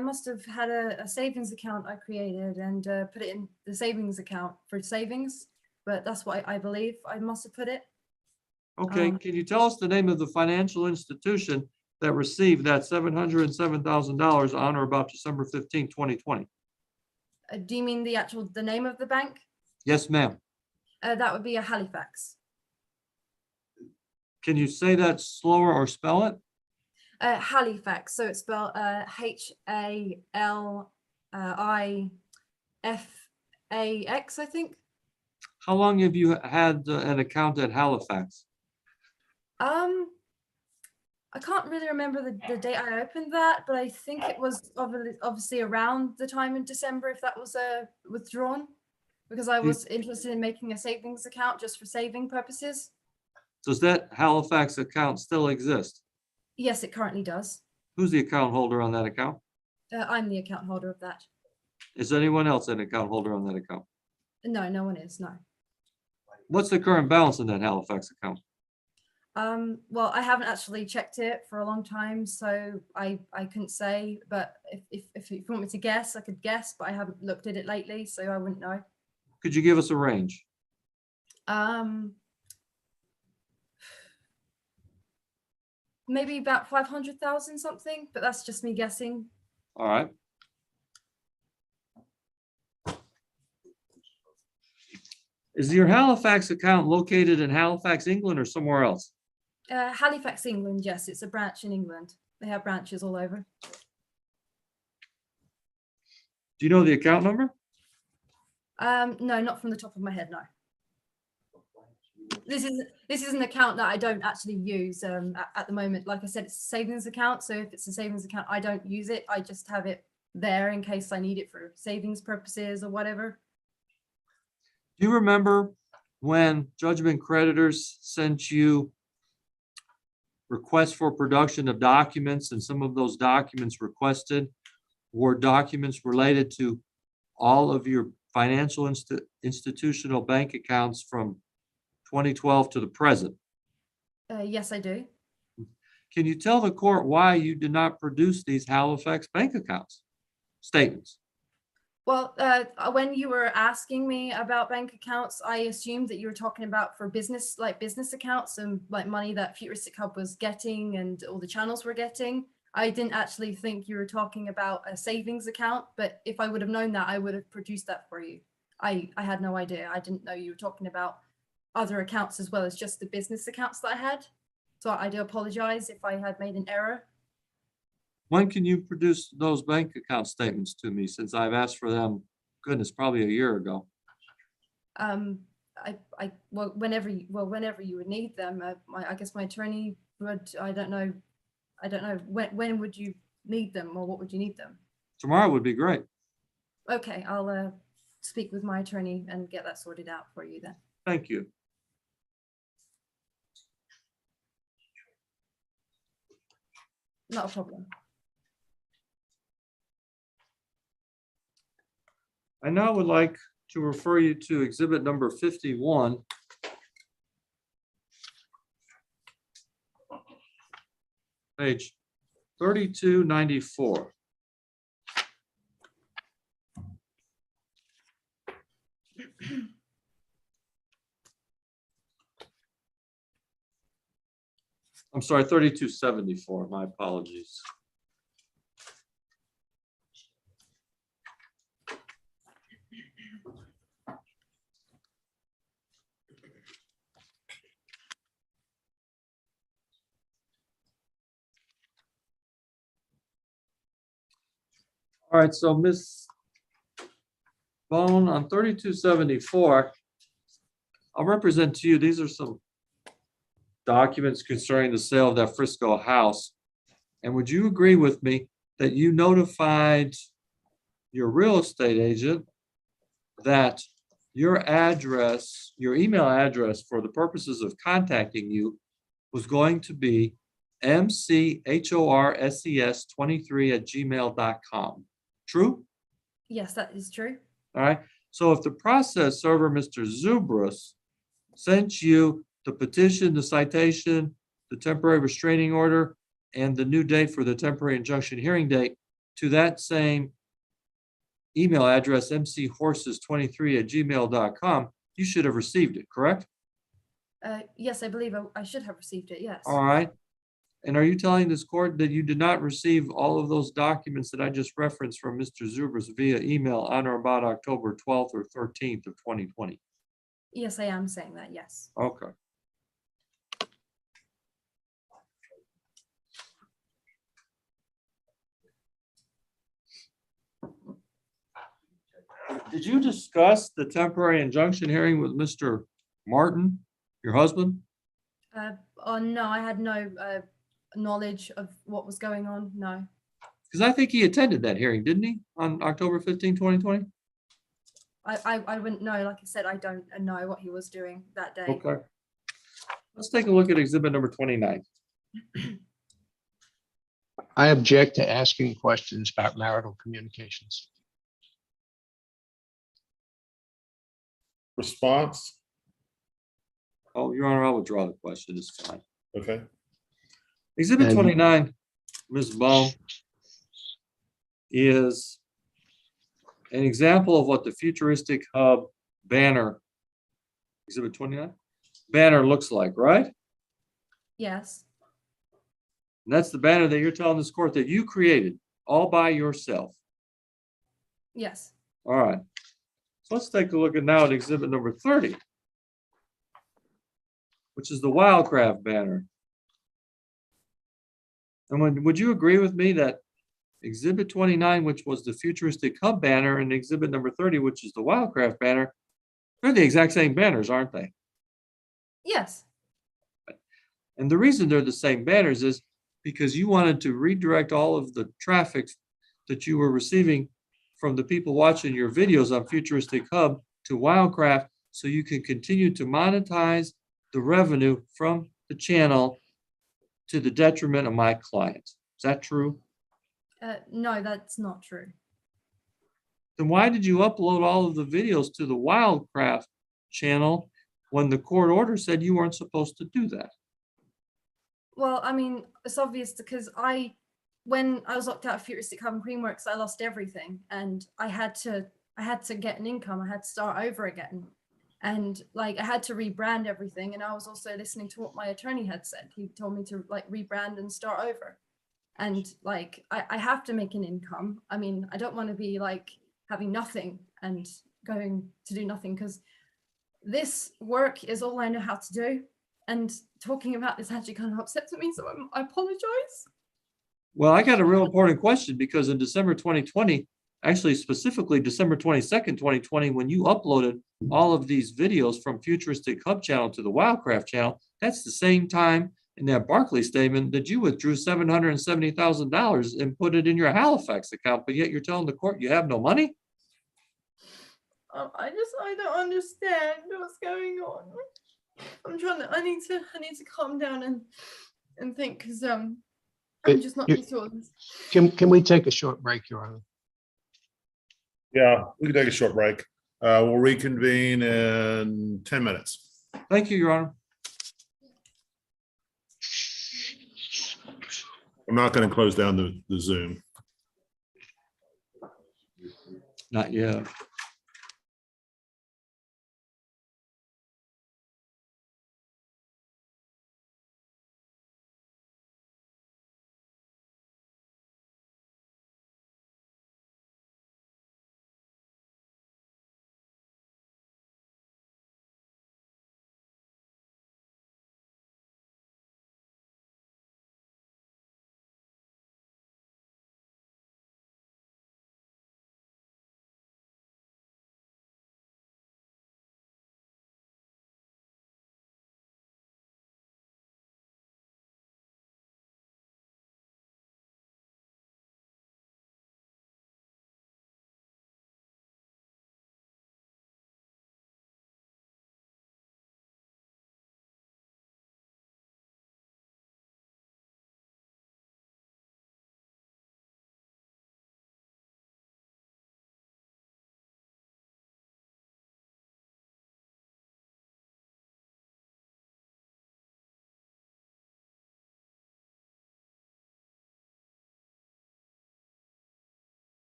must have had a savings account I created and put it in the savings account for savings. But that's what I believe I must have put it. Okay, can you tell us the name of the financial institution that received that $707,000 on or about December 15, 2020? Do you mean the name of the bank? Yes, ma'am. That would be a Halifax. Can you say that slower or spell it? Halifax. So it's spelled Halifax, I think. How long have you had an account at Halifax? I can't really remember the date I opened that, but I think it was obviously around the time in December if that was withdrawn, because I was interested in making a savings account just for saving purposes. Does that Halifax account still exist? Yes, it currently does. Who's the account holder on that account? I'm the account holder of that. Is anyone else an account holder on that account? No, no one is, no. What's the current balance in that Halifax account? Well, I haven't actually checked it for a long time, so I couldn't say, but if you want me to guess, I could guess, but I haven't looked at it lately, so I wouldn't know. Could you give us a range? Maybe about 500,000 something, but that's just me guessing. All right. Is your Halifax account located in Halifax, England, or somewhere else? Halifax, England. Yes, it's a branch in England. They have branches all over. Do you know the account number? No, not from the top of my head. No. This is an account that I don't actually use at the moment. Like I said, it's a savings account. So if it's a savings account, I don't use it. I just have it there in case I need it for savings purposes or whatever. Do you remember when judgment creditors sent you requests for production of documents, and some of those documents requested were documents related to all of your financial institutional bank accounts from 2012 to the present? Yes, I do. Can you tell the court why you did not produce these Halifax bank accounts statements? Well, when you were asking me about bank accounts, I assumed that you were talking about for business, like business accounts and like money that Futuristic Hub was getting and all the channels were getting. I didn't actually think you were talking about a savings account, but if I would have known that, I would have produced that for you. I had no idea. I didn't know you were talking about other accounts as well as just the business accounts that I had. So I do apologize if I had made an error. When can you produce those bank account statements to me, since I've asked for them, goodness, probably a year ago? Well, whenever you would need them. I guess my attorney would. I don't know. When would you need them, or what would you need them? Tomorrow would be great. Okay, I'll speak with my attorney and get that sorted out for you then. Thank you. Not a problem. I now would like to refer you to exhibit number 51. Page 3294. I'm sorry, 3274. My apologies. All right, so Ms. Bone, on 3274, I'll represent to you, these are some documents concerning the sale of that Frisco house. And would you agree with me that you notified your real estate agent that your address, your email address for the purposes of contacting you was going to be mchorses23@gmail.com? True? Yes, that is true. All right. So if the process server, Mr. Zubras, sent you the petition, the citation, the temporary restraining order, and the new date for the temporary injunction hearing date to that same email address, mchorses23@gmail.com, you should have received it, correct? Yes, I believe I should have received it. Yes. All right. And are you telling this court that you did not receive all of those documents that I just referenced from Mr. Zubras via email on or about October 12th or 13th of 2020? Yes, I am saying that. Yes. Okay. Did you discuss the temporary injunction hearing with Mr. Martin, your husband? Oh no, I had no knowledge of what was going on. No. Because I think he attended that hearing, didn't he, on October 15, 2020? I wouldn't know. Like I said, I don't know what he was doing that day. Okay. Let's take a look at exhibit number 29. I object to asking questions about marital communications. Response? Oh, Your Honor, I'll withdraw the question. It's fine. Okay. Exhibit And- 29, Ms. Bone, is an example of what the Futuristic Hub banner, exhibit 29, banner looks like, right? Yes. And that's the banner that you're telling this court that you created all by yourself. Yes. All right. So let's take a look at now at exhibit number 30, which is the Wildcraft banner. And would you agree with me that exhibit 29, which was the Futuristic Hub banner, and exhibit number 30, which is the Wildcraft banner, they're the exact same banners, aren't they? Yes. And the reason they're the same banners is because you wanted to redirect all of the traffic that you were receiving from the people watching your videos on Futuristic Hub to Wildcraft, so you can continue to monetize the revenue from the channel to the detriment of my clients. Is that true? No, that's not true. Then why did you upload all of the videos to the Wildcraft channel when the court order said you weren't supposed to do that? Well, I mean, it's obvious because when I was locked out of Futuristic Hub and Creamworks, I lost everything, and I had to get an income. I had to start over again, and like I had to rebrand everything. And I was also listening to what my attorney had said. He told me to like rebrand and start over, and like I have to make an income. I mean, I don't want to be like having nothing and going to do nothing, because this work is all I know how to do. And talking about this actually kind of upsets me, so I apologize. Well, I got a real important question, because in December 2020, actually specifically December 22nd, 2020, when you uploaded all of these videos from Futuristic Hub channel to the Wildcraft channel, that's the same time in that Barclays statement that you withdrew $770,000 and put it in your Halifax account, but yet you're telling the court you have no money? I don't understand what's going on. I need to calm down and think, because I'm just not used to all this. Can we take a short break, Your Honor? Yeah, we can take a short break. We'll reconvene in 10 minutes. Thank you, Your Honor. I'm not going to close down the Zoom. Not yet.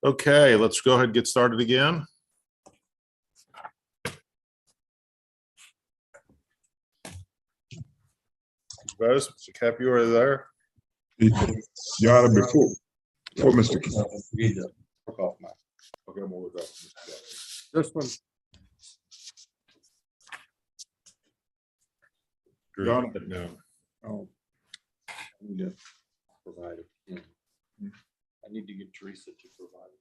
Okay, let's go ahead and get started again. Mr. Cap, you are there? Your Honor, before Mr. Okay, I'm gonna look up. This one. Your Honor. No. Oh, I need to provide it. I need to get Teresa to provide it.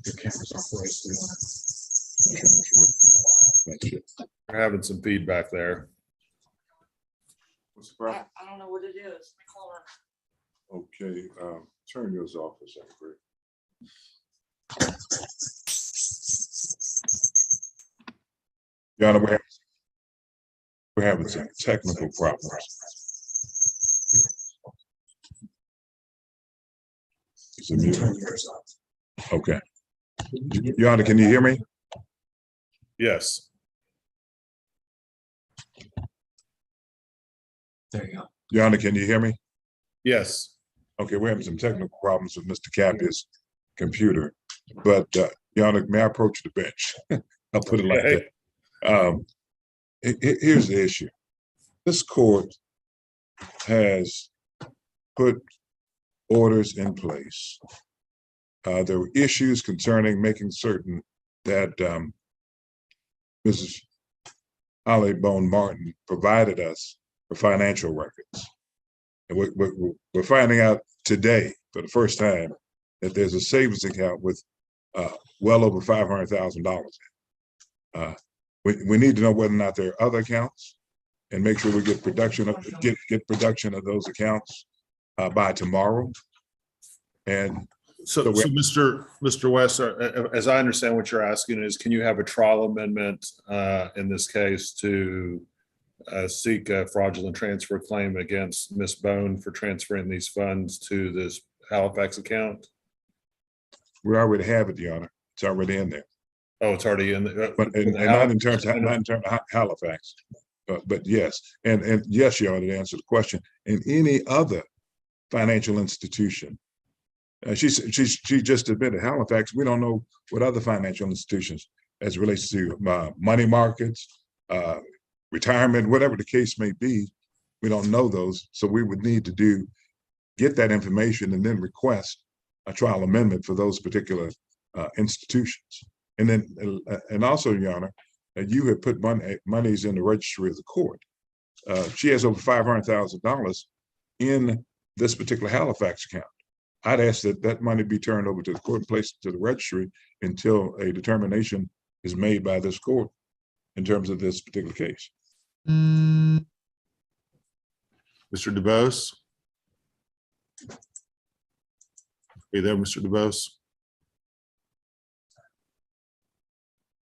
the camera's operating. That's it. We're having some feedback there. What's the problem? I don't know what it is. Hold on. Okay, turn yours off for a second, Greg. Your Honor, we're having some technical problems. Is it muted? Okay. Your Honor, can you hear me? Yes. There you go. Your Honor, can you hear me? Yes. Okay, we're having some technical problems with Mr. Cappy's computer, but Your Honor, may I approach the bench? I'll put it like Okay. that. Here's the issue. This court has put orders in place. There were issues concerning making certain that Mrs. Holly Bone Martin provided us for financial records. And we're finding out today for the first time that there's a savings account with well over $500,000. We need to know whether or not there are other accounts and make sure we get production of those accounts by tomorrow. And So Mr. West, as I understand what you're asking is, can you have a trial amendment in this case to seek a fraudulent transfer claim against Ms. Bone for transferring these funds to this Halifax account? we already have it, Your Honor. It's already in there. Oh, it's already in the. But and not in terms of Halifax, but yes, and yes, Your Honor, to answer the question, in any other financial institution, she just admitted Halifax. We don't know what other financial institutions, as it relates to money markets, retirement, whatever the case may be, we don't know those. So we would need to get that information and then request a trial amendment for those particular institutions. And then, and also, Your Honor, you have put monies in the registry of the court. She has over $500,000 in this particular Halifax account. I'd ask that money be turned over to the court and placed to the registry until a determination is made by this court in terms of this particular case. Mr. DuBose? Are you there, Mr. DuBose?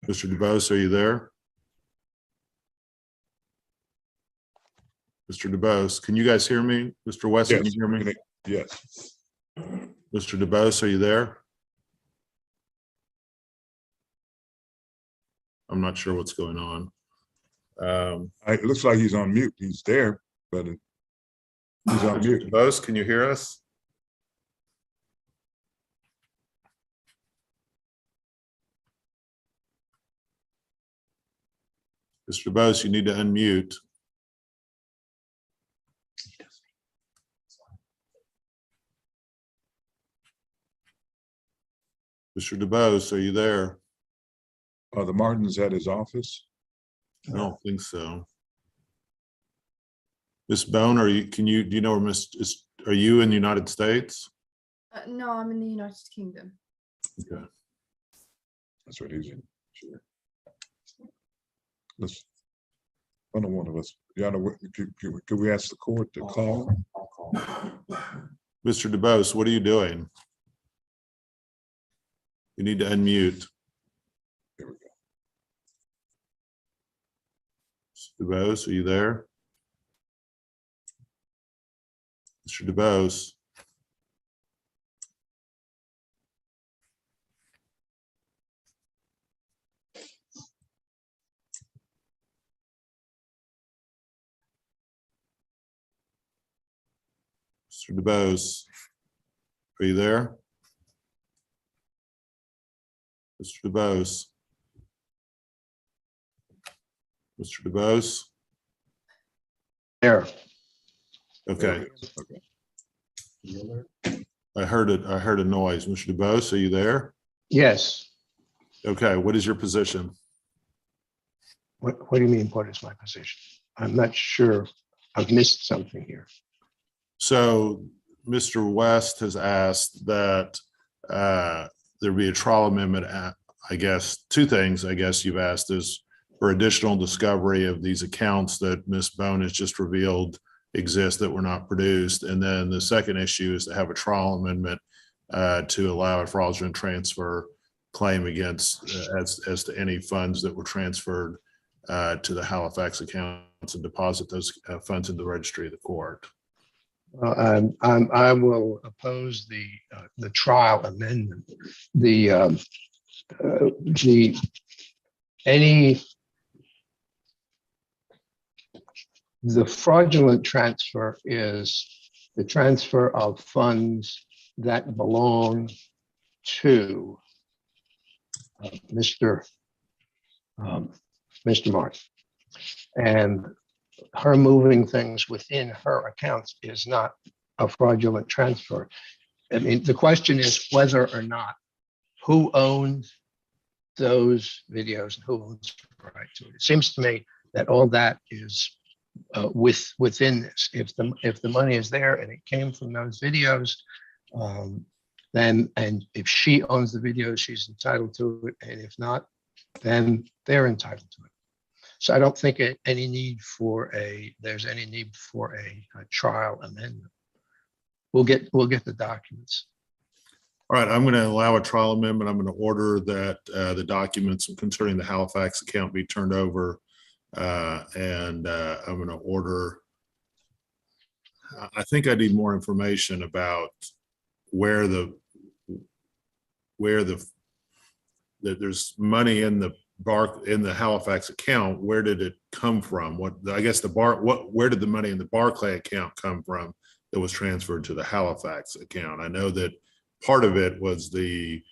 Mr. DuBose, are you there? Mr. DuBose, can you guys hear me? Mr. West, can you hear me? Yes. Mr. DuBose, are you there? I'm not sure what's going on. It looks like he's on mute. He's there, but he's on mute. DuBose, can you hear us? Mr. DuBose, you need to unmute. Mr. DuBose, are you there? Are the Martins at his office? I don't think so. Miss Bone, do you know where are you in the United States? No, I'm in the United Kingdom. Okay. That's what he's in. Sure. Let's, one of us, Your Honor, could we ask the court to call? Mr. DuBose, what are you doing? You need to unmute. There we go. DuBose, are you there? Mr. DuBose. Mr. DeBose, are you there? Mr. DeBose? Mr. DeBose? There. Okay, Okay. I heard it. I heard a noise. Mr. DeBose, are you there? Yes. Okay, what is your position? What do you mean, what is my position? I'm not sure. I've missed something here. So Mr. West has asked that there be a trial amendment at, I guess, two things, I guess you've asked is for additional discovery of these accounts that Ms. Bone has just revealed exist that were not produced. And then the second issue is to have a trial amendment to allow a fraudulent transfer claim against as to any funds that were transferred to the Halifax accounts and deposit those funds in the registry of the court. I will oppose the trial amendment. The fraudulent transfer is the transfer of funds that belong to Mr. Martin. And her moving things within her accounts is not a fraudulent transfer. I mean, the question is whether or not who owns those videos and who owns the right to it. It seems to me that all that is within this. If the money is there and it came from those videos, then, and if she owns the videos, she's entitled to it. And if not, then they're entitled to it. So I don't think there's any need for a trial amendment. We'll get the documents. All right, I'm going to allow a trial amendment. I'm going to order that the documents concerning the Halifax account be turned over. And I'm going to order, I think I need more information about where there's money in the Halifax account. Where did it come from? Where did the money in the Barclays account come from that was transferred to the Halifax account? I know that part of it was the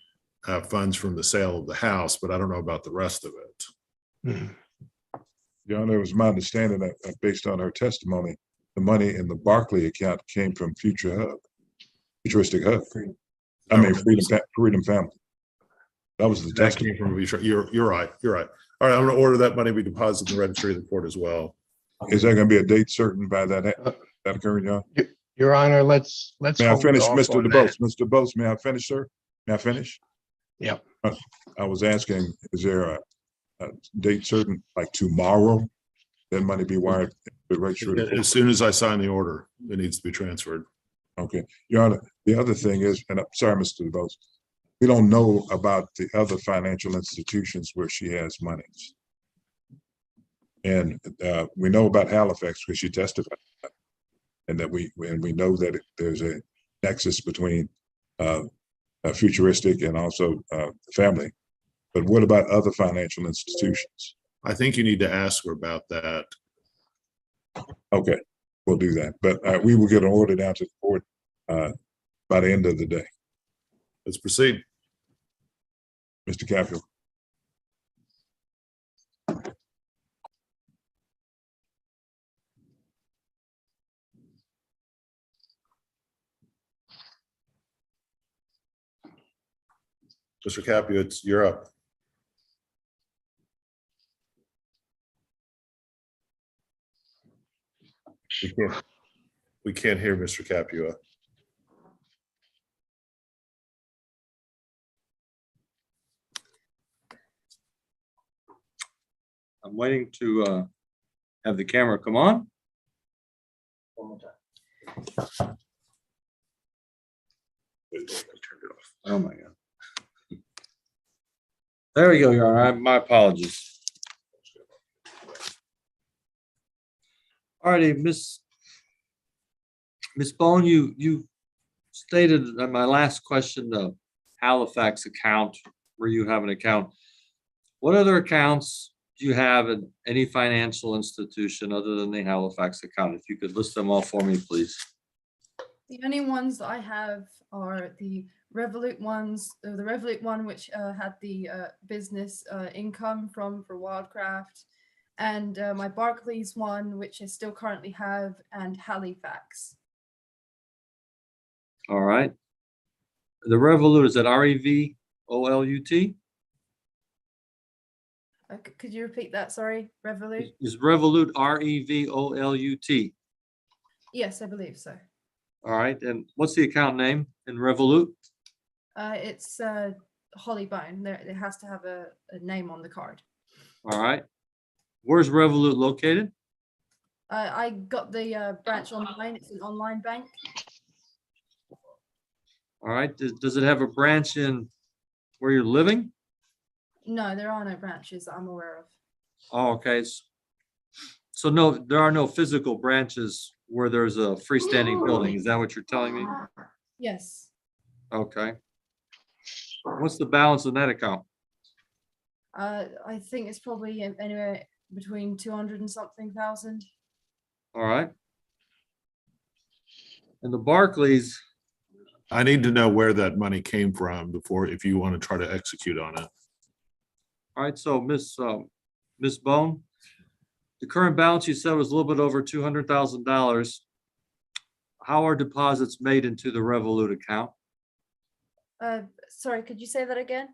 funds from the sale of the house, but I don't know about the rest of it. Mm-hmm. Your Honor, it was my understanding that based on her testimony, the money in the Barclays account came from Futuristic Hub. I mean, Freedom Family. That was the That came testimony. from, you're right. All right, I'm going to order that money be deposited in the registry of the court as well. Is there going to be a date certain by that occurring, John? Your Honor, let's. May I hold finish, off Mr. on DeBose? that. Mr. DeBose, may I finish, sir? May I finish? Yep. I was asking, is there a date certain, like tomorrow, that money be wired to the registry? As soon as I sign the order, it needs to be transferred. Okay, Your Honor, the other thing is, and I'm sorry, Mr. DeBose, we don't know about the other financial institutions where she has monies. And we know about Halifax because she testified. And that we know that there's a nexus between Futuristic and also family. But what about other financial institutions? I think you need to ask her about that. Okay, we'll do that. But we will get an order down to the court by the end of the day. Let's proceed. Mr. Caprio. Mr. Capio, you're up. We can't hear Mr. Capua. I'm waiting to have the camera come on. One more time. Oh my God. There we go, Your Honor. My apologies. All righty, Miss Bone, you stated in my last question, the Halifax account, where you have an account. What other accounts do you have in any financial institution other than the Halifax account? If you could list them all for me, please. The only ones that I have are the Revolut ones, the Revolut one, which had the business income for Wildcraft, and my Barclays one, which I still currently have, and Halifax. All right. The Revolut, is that Revolut? Could you repeat that? Sorry, Revolut? Is Revolut Revolut? Yes, I believe so. All right. And what's the account name in Revolut? It's Hollybone. It has to have a name on the card. All right. Where's Revolut located? I got the branch online. It's an online bank. All right. Does it have a branch in where you're living? No, there are no branches that I'm aware of. Oh, okay. So no, there are no physical branches where there's a freestanding building. Is that what you're telling me? Yes. Okay. What's the balance in that account? I think it's probably anywhere between 200 and something thousand. All right. And the Barclays, I need to know where that money came from before, if you want to try to execute on it. all right, so Miss Bone, the current balance you said was a little bit over $200,000. How are deposits made into the Revolut account? Sorry, could you say that again?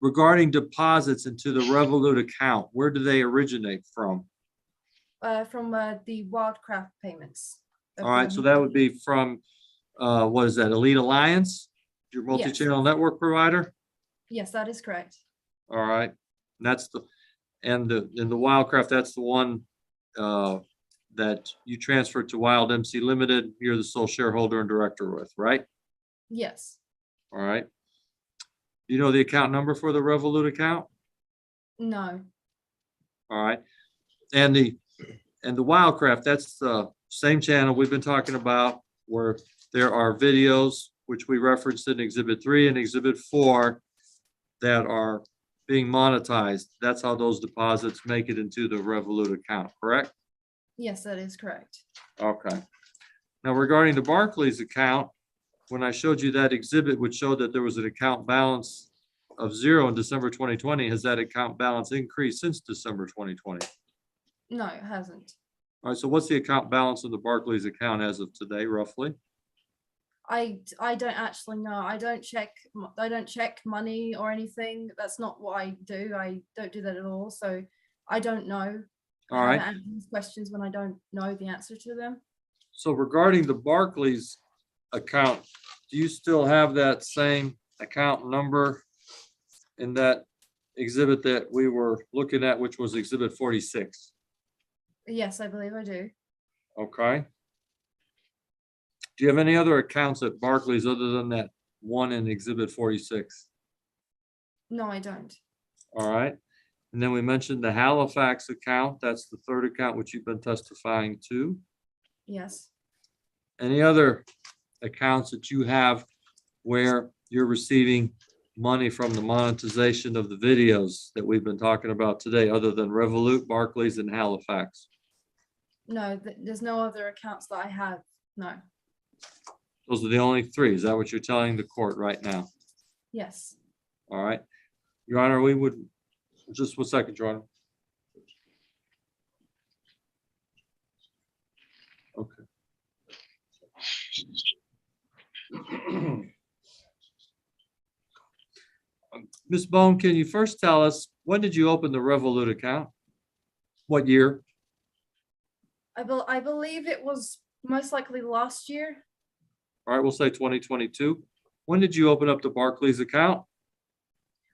Regarding deposits into the Revolut account, where do they originate from? From the Wildcraft payments. All right, so that would be from, what is that, Elite Alliance, your Yes. multi-channel network provider? Yes, that is correct. All right, and that's the Wildcraft, that's the one that you transferred to Wild MC Limited. You're the sole shareholder and director with, right? Yes. All right. Do you know the account number for the Revolut account? No. All right. And the Wildcraft, that's the same channel we've been talking about, where there are videos which we referenced in Exhibit 3 and Exhibit 4 that are being monetized. That's how those deposits make it into the Revolut account, correct? Yes, that is correct. Okay. Now regarding the Barclays account, when I showed you that exhibit, which showed that there was an account balance of 0 in December 2020, has that account balance increased since December 2020? No, it hasn't. All right, so what's the account balance of the Barclays account as of today, roughly? I don't actually know. I don't check money or anything. That's not what I do. I don't do that at all. So I don't know All how right. to answer these questions when I don't know the answer to them. So regarding the Barclays account, do you still have that same account number in that exhibit that we were looking at, which was Exhibit 46? Yes, I believe I do. Okay. Do you have any other accounts at Barclays other than that one in Exhibit 46? No, I don't. All right. And then we mentioned the Halifax account. That's the third account which you've been testifying to. Yes. Any other accounts that you have where you're receiving money from the monetization of the videos that we've been talking about today, other than Revolut, Barclays, and Halifax? No, there's no other accounts that I have. No. Those are the only three. Is that what you're telling the court right now? Yes. All right. Your Honor, we would, just 1 second, Your Honor. Okay. Ms. Bone, can you first tell us, when did you open the Revolut account? What year? I believe it was most likely last year. All right, we'll say 2022. When did you open up the Barclays account?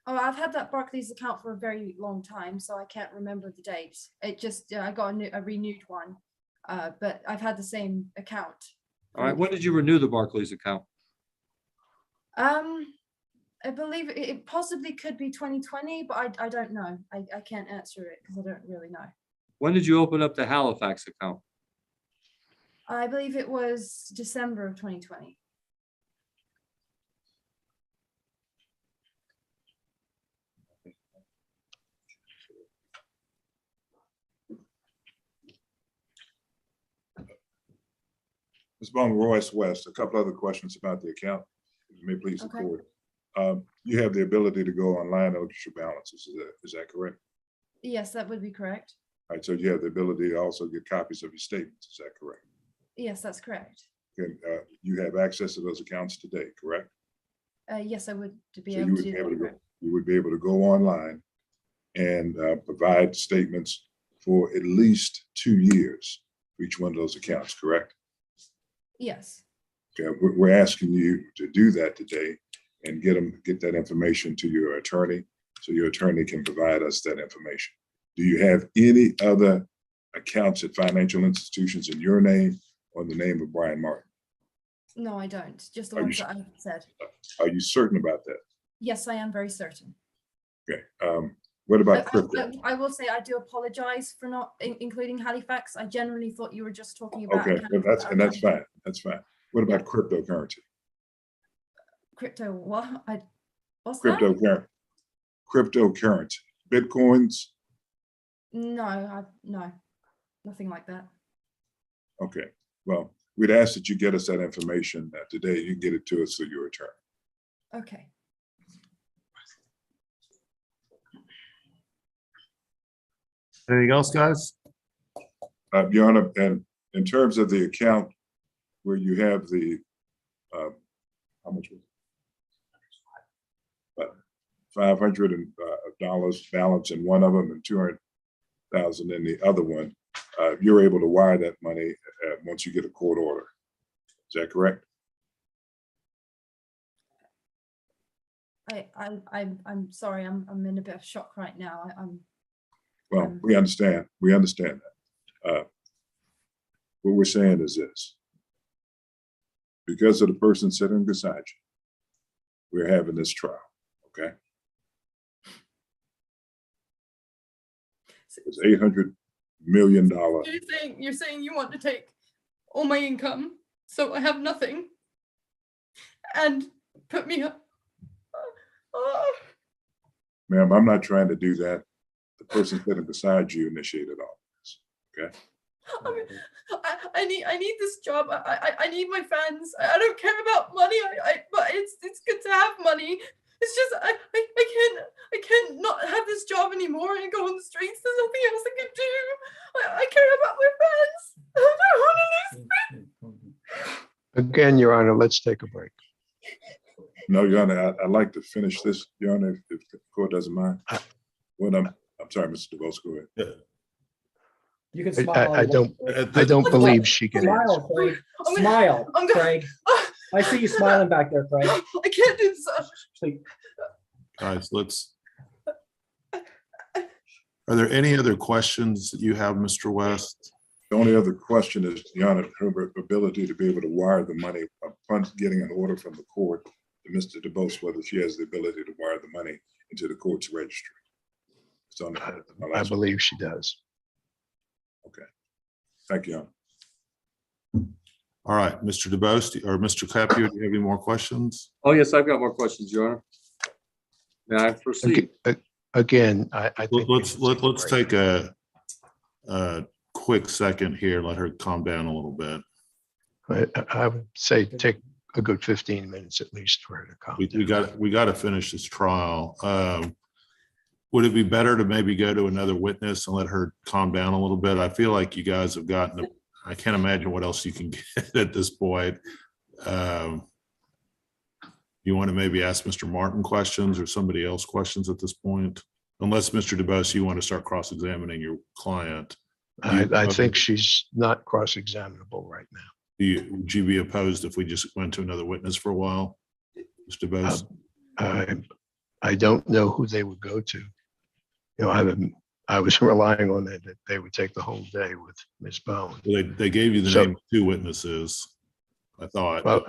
Oh, I've had that Barclays account for a very long time, so I can't remember the date. It just, I got a renewed one, but I've had the same account. All right, when did you renew the Barclays account? I believe it possibly could be 2020, but I don't know. I can't answer it because I don't really know. When did you open up the Halifax account? I believe it was December of 2020. Ms. Bone, Royce West, a couple other questions about the account. If you may please the Okay. court. You have the ability to go online and look at your balances. Is that correct? Yes, that would be correct. All right, so you have the ability to also get copies of your statements. Is that correct? Yes, that's correct. And you have access to those accounts today, correct? Yes, I would be So you able would to be do able to that. go, correct. you would be able to go online and provide statements for at least 2 years for each one of those accounts, correct? Yes. Okay, we're asking you to do that today and get that information to your attorney so your attorney can provide us that information. Do you have any other accounts at financial institutions in your name or in the name of Brian Martin? No, I don't. Just the Are you ones that I said. Are you certain about that? Yes, I am very certain. Okay. What about crypto? I will say I do apologize for not including Halifax. I generally thought you were just talking about Okay, accounts that's that are that's kind of fine. That's fine. What about cryptocurrency? crypto. What? What's that? Cryptocurrency, Bitcoins. No, no, nothing like that. Okay. Well, we'd ask that you get us that information today. You can get it to us through your attorney. Okay. Anything else, guys? Your Honor, and in terms of the account where you have the, how much was it? $500 balance in one of them and 200,000 in the other one. You're able to wire that money once you get a court order. Is that correct? I'm sorry. I'm in a bit of shock right now. Well, we understand. We understand that. What we're saying is this. Because of the person sitting beside you, we're having this trial, okay? It's $800 million. You're saying you want to take all my income, so I have nothing, and put me up. Ma'am, I'm not trying to do that. The person sitting beside you initiated all this, okay? I need this job. I need my fans. I don't care about money. But it's good to have money. It's just I can't not have this job anymore and go on the streets. There's nothing else I can do. I care about my fans. I don't want to lose. Again, Your Honor, let's take a break. No, Your Honor, I'd like to finish this, Your Honor, if the court doesn't mind. When I'm sorry, Mr. DeVos, go ahead. You can smile. I don't believe she can answer. Smile, Craig. Smile, Craig. I see you smiling back there, Craig. I can't do this. Please. Guys, are there any other questions that you have, Mr. West? The only other question is, Your Honor, her ability to be able to wire the money upon getting an order from the court to Mr. DeVos, whether she has the ability to wire the money into the court's registry. So I believe she does. Okay. Thank you, Your Honor. All right, Mr. DeBose or Mr. Capio, do you have any more questions? Oh, yes, I've got more questions, Your Honor. May I proceed? Again, I think Let's take a quick second here. Let her calm down a little bit. I would say take a good 15 minutes at least for her to calm down. We got to finish this trial. Would it be better to maybe go to another witness and let her calm down a little bit? I feel like you guys have gotten, I can't imagine what else you can get at this point. You want to maybe ask Mr. Martin questions or somebody else questions at this point? Unless Mr. DeBose, you want to start cross-examining your client. I think she's not cross-examinable right now. Would you be opposed if we just went to another witness for a while, Mr. DeBose? I don't know who they would go to. You know, I was relying on that they would take the whole day with Ms. Bone. They gave you the name of 2 witnesses, I thought. Well,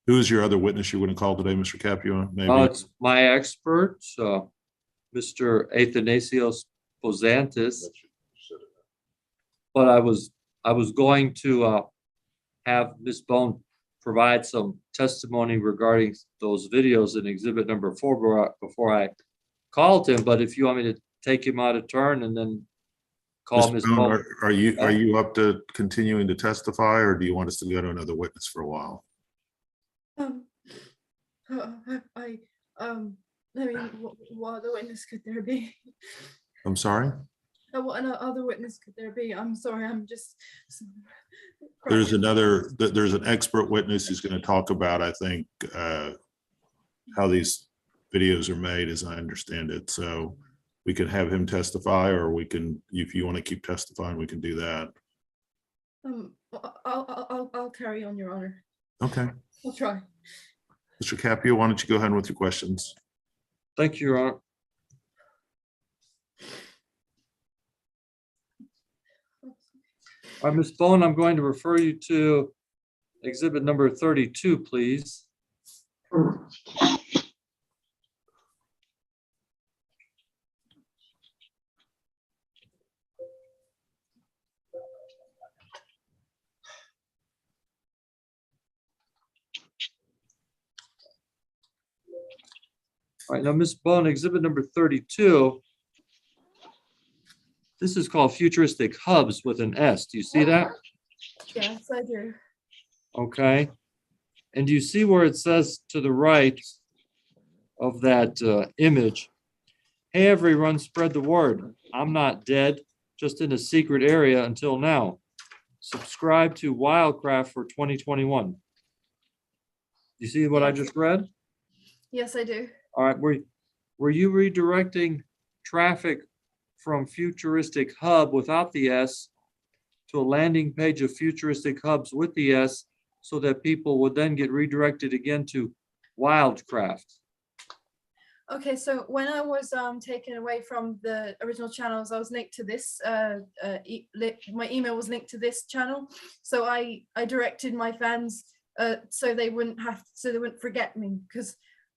who is your other witness you're going to call today, Mr. Capua? Maybe. It's my expert, Mr. Athanasios Posantis. But I was going to have Ms. Bone provide some testimony regarding those videos in exhibit number 4 before I called him. But if you want me to take him out of turn and then call Mr. Ms. Bone, Bone. are you up to continuing to testify, or do you want us to go to another witness for a while? I mean, what other witness could there be? I'm sorry? What other witness could there be? I'm sorry, I'm just. There's an expert witness who's going to talk about, I think, how these videos are made, as I understand it. So we can have him testify, or we can, if you want to keep testifying, we can do that. I'll carry on, Your Honor. Okay. I'll try. Mr. Capio, why don't you go ahead with your questions? Thank you, Your Honor. All right, Ms. Bone, I'm going to refer you to exhibit number 32, please. All right, now, Ms. Bone, exhibit number 32. This is called Futuristic Hubs with an S. Do you see that? Yes, I do. Okay. And do you see where it says to the right of that image, hey, everyone, spread the word. I'm not dead, just in a secret area until now. Subscribe to Wildcraft for 2021. You see what I just read? Yes, I do. All right, were you redirecting traffic from Futuristic Hub without the S to a landing page of Futuristic Hubs with the S, so that people would then get redirected again to Wildcraft? Okay, so when I was taken away from the original channels, I was linked to this. My email was linked to this channel, so I directed my fans so they wouldn't forget me, because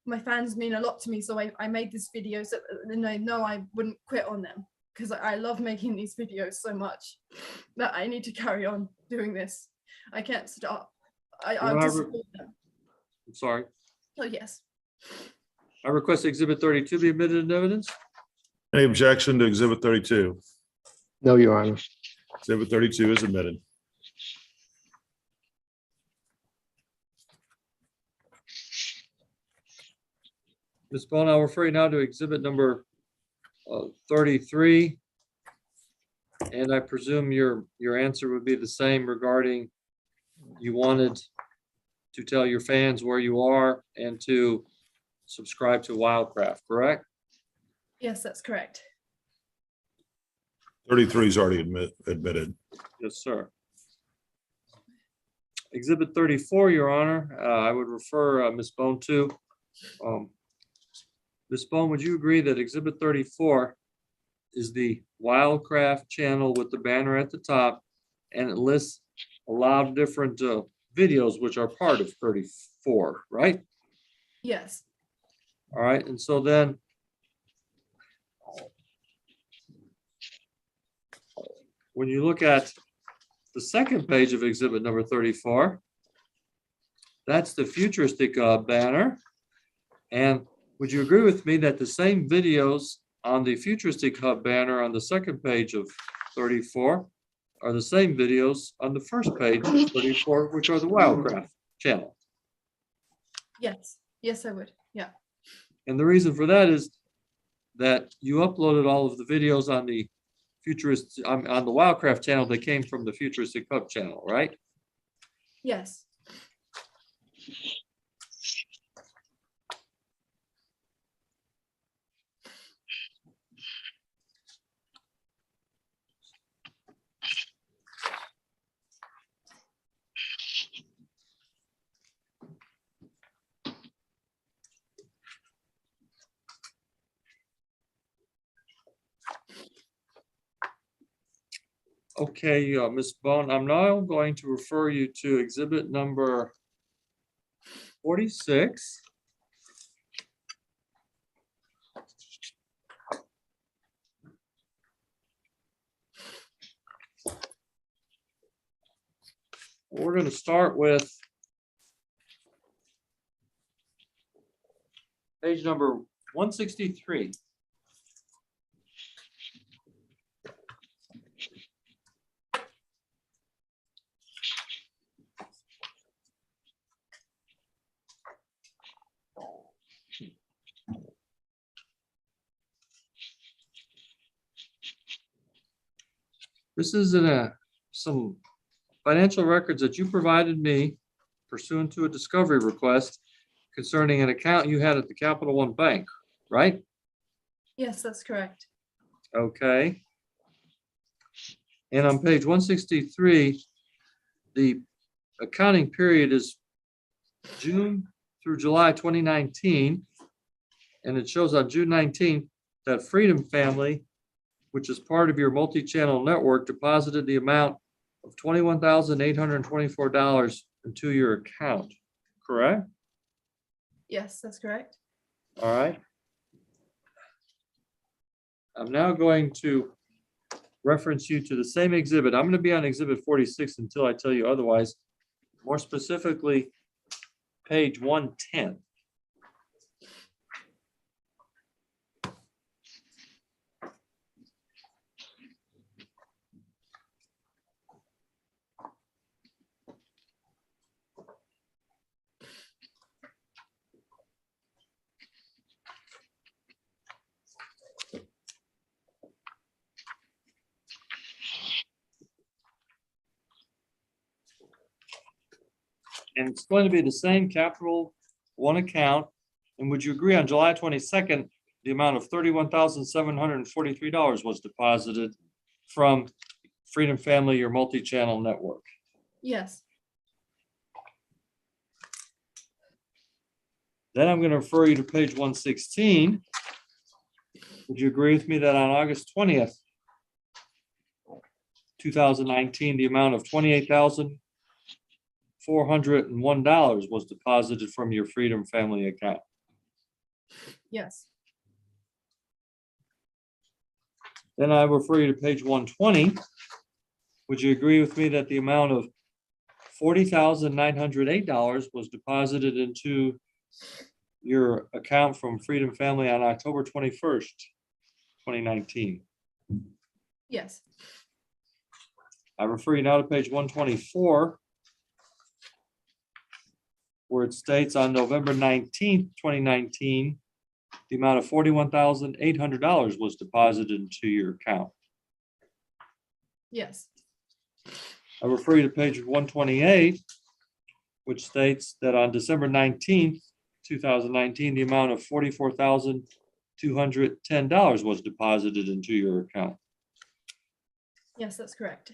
my fans mean a lot to me. So I made this video so and I know I wouldn't quit on them, because I love making these videos so much that I need to carry on doing this. I can't stop. I'll just support them. I'm sorry. Oh yes. I request exhibit 32 be admitted into evidence. Any objection to exhibit 32? No, Your Honor. Exhibit 32 is admitted. Ms. Bone, I'll refer you now to exhibit number 33. And I presume your answer would be the same regarding you wanted to tell your fans where you are and to subscribe to Wildcraft, correct? Yes, that's correct. 33 is already admitted. Yes, sir. Exhibit 34, Your Honor, I would refer Ms. Bone to. Ms. Bone, would you agree that exhibit 34 is the Wildcraft channel with the banner at the top, and it lists a lot of different videos which are part of 34, right? Yes. All right, and so then when you look at the second page of exhibit number 34, that's the Futuristic banner. And would you agree with me that the same videos on the Futuristic Hub banner on the second page of 34 are the same videos on the first page of 34, which are the Wildcraft channel? Yes. Yes, I would. Yeah. And the reason for that is that you uploaded all of the videos on the on the Wildcraft channel that came from the Futuristic Hub channel, right? Yes. Okay, Ms. Bone, I'm now going to refer you to exhibit number 46. We're going to start with page number 163. This is some financial records that you provided me pursuant to a discovery request concerning an account you had at the Capital One Bank, right? Yes, that's correct. Okay. And on page 163, the accounting period is June through July 2019. And it shows on June 19th that Freedom Family, which is part of your multi-channel network, deposited the amount of $21,824 into your account, correct? Yes, that's correct. All right. I'm now going to reference you to the same exhibit. I'm going to be on exhibit 46 until I tell you otherwise. More specifically, page 110. And it's going to be the same Capital One account. And would you agree on July 22nd, the amount of $31,743 was deposited from Freedom Family, your multi-channel network? Yes. Then I'm going to refer you to page 116. Would you agree with me that on August 20th, 2019, the amount of $28,401 was deposited from your Freedom Family account? Yes. Then I refer you to page 120. Would you agree with me that the amount of $40,908 was deposited into your account from Freedom Family on October 21st, 2019? Yes. I refer you now to page 124, where it states on November 19th, 2019, the amount of $41,800 was deposited into your account. Yes. I refer you to page 128, which states that on December 19th, 2019, the amount of $44,210 was deposited into your account. Yes, that's correct.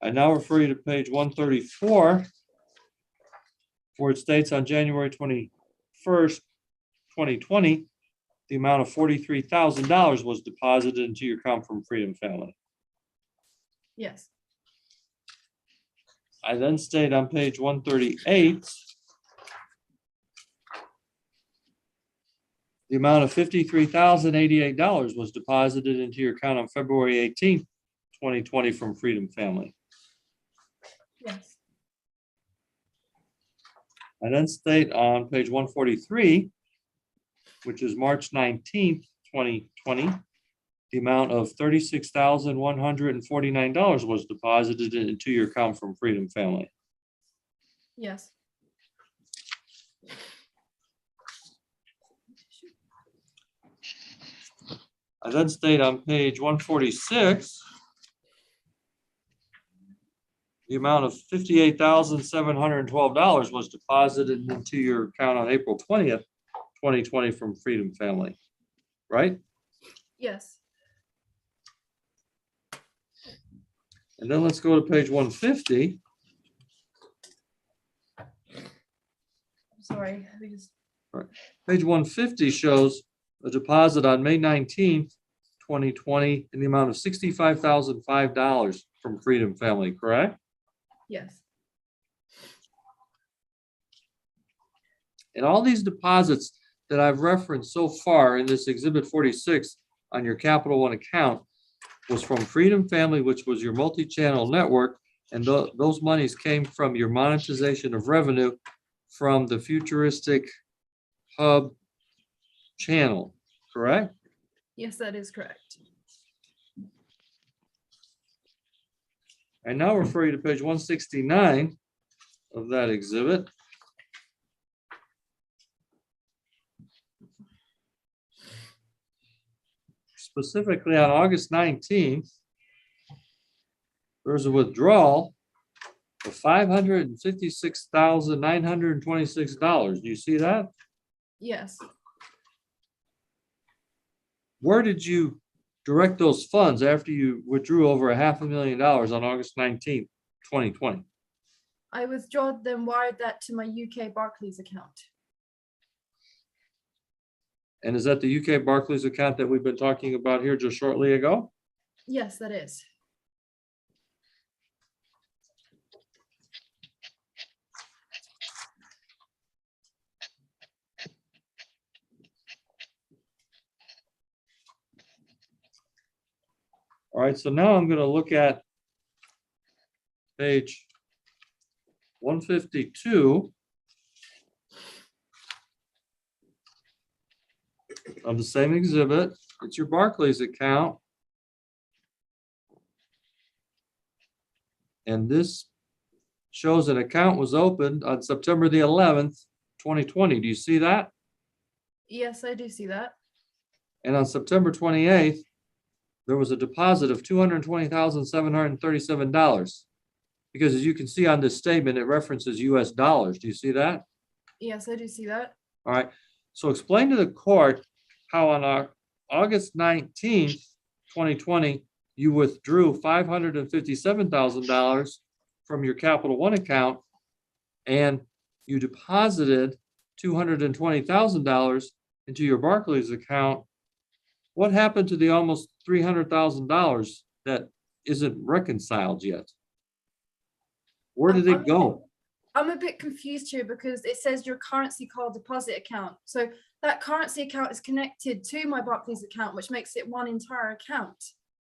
I now refer you to page 134, where it states on January 21st, 2020, the amount of $43,000 was deposited into your account from Freedom Family. Yes. I then state on page 138, the amount of $53,088 was deposited into your account on February 18th, 2020 from Freedom Family. Yes. I then state on page 143, which is March 19th, 2020, the amount of $36,149 was deposited into your account from Freedom Family. Yes. I then state on page 146, the amount of $58,712 was deposited into your account on April 20th, 2020 from Freedom Family, right? Yes. And then let's go to page 150. Sorry. We just, Page 150 shows a deposit on May 19th, 2020 in the amount of $65,005 from Freedom Family, correct? yes. And all these deposits that I've referenced so far in this exhibit 46 on your Capital One account was from Freedom Family, which was your multi-channel network. And those monies came from your monetization of revenue from the Futuristic Hub channel, correct? Yes, that is correct. I now refer you to page 169 of that exhibit. Specifically on August 19th, there's a withdrawal of $556,926. Do you see that? Yes. Where did you direct those funds after you withdrew over $500,000 on August 19th, 2020? I withdrawed them, wired that to my UK Barclays account. And is that the UK Barclays account that we've been talking about here just shortly ago? Yes, that is. All right, so now I'm going to look at page 152 of the same exhibit. It's your Barclays account. And this shows an account was opened on September the 11th, 2020. Do you see that? Yes, I do see that. And on September 28th, there was a deposit of $220,737. Because as you can see on this statement, it references US dollars. Do you see that? Yes, I do see that. All right. So explain to the court how on August 19th, 2020, you withdrew $557,000 from your Capital One account and you deposited $220,000 into your Barclays account. What happened to the almost $300,000 that isn't reconciled yet? Where did it go? I'm a bit confused here because it says your currency call deposit account. So that currency account is connected to my Barclays account, which makes it one entire account.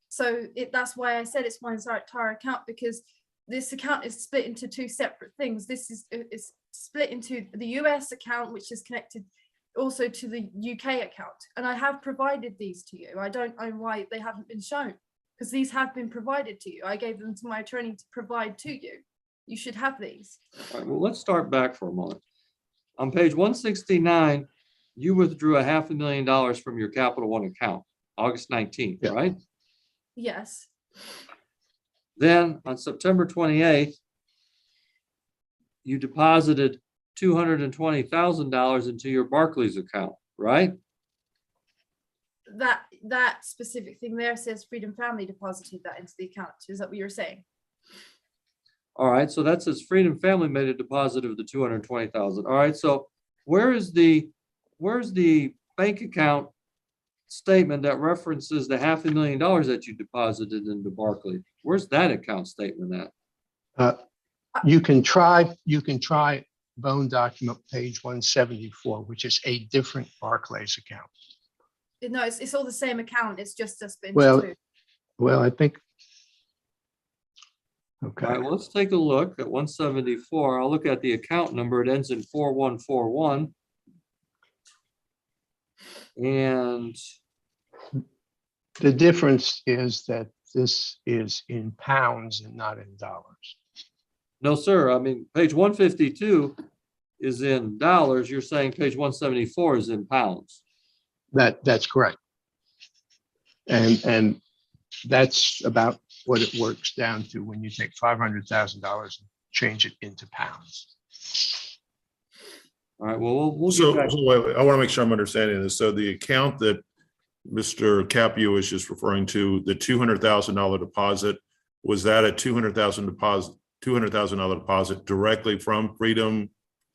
So that's why I said it's one entire account, because this account is split into two separate things. This is split into the US account, which is connected also to the UK account. And I have provided these to you. I don't know why they haven't been shown, because these have been provided to you. I gave them to my attorney to provide to you. You should have these. All right, well, let's start back for a moment. On page 169, you withdrew $500,000 from your Capital One account, August 19th, Yeah. right? Yes. Then on September 28th, you deposited $220,000 into your Barclays account, right? That specific thing there says Freedom Family deposited that into the account. Is that what you're saying? All right, so that says Freedom Family made a deposit of the $220,000. All right, so where's the bank account statement that references the $500,000 that you deposited into Barclays? Where's that account statement at? You can try bone document page 174, which is a different Barclays account. No, it's all the same account. It's just been Well, two. Well, I think. All Okay, right, well, let's take a look at 174. I'll look at the account number. It ends in 4141. And the difference is that this is in pounds and not in dollars. no, sir, I mean, page 152 is in dollars. You're saying page 174 is in pounds. That's correct. And that's about what it works down to when you take $500,000 and change it into pounds. All right, well, we'll So get back. wait, I want to make sure I'm understanding this. So the account that Mr. Capio is just referring to, the $200,000 deposit, was that a $200,000 deposit directly from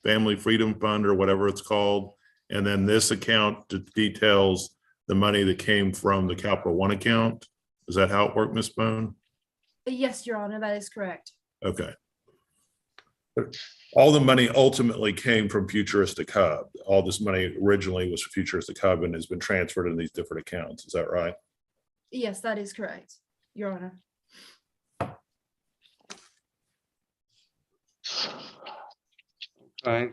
Family Freedom Fund or whatever it's called? And then this account details the money that came from the Capital One account? Is that how it worked, Ms. Bone? Yes, Your Honor, that is correct. Okay. But all the money ultimately came from Futuristic Hub. All this money originally was for Futuristic Hub and has been transferred in these different accounts. Is that right? Yes, that is correct, Your Honor. Okay.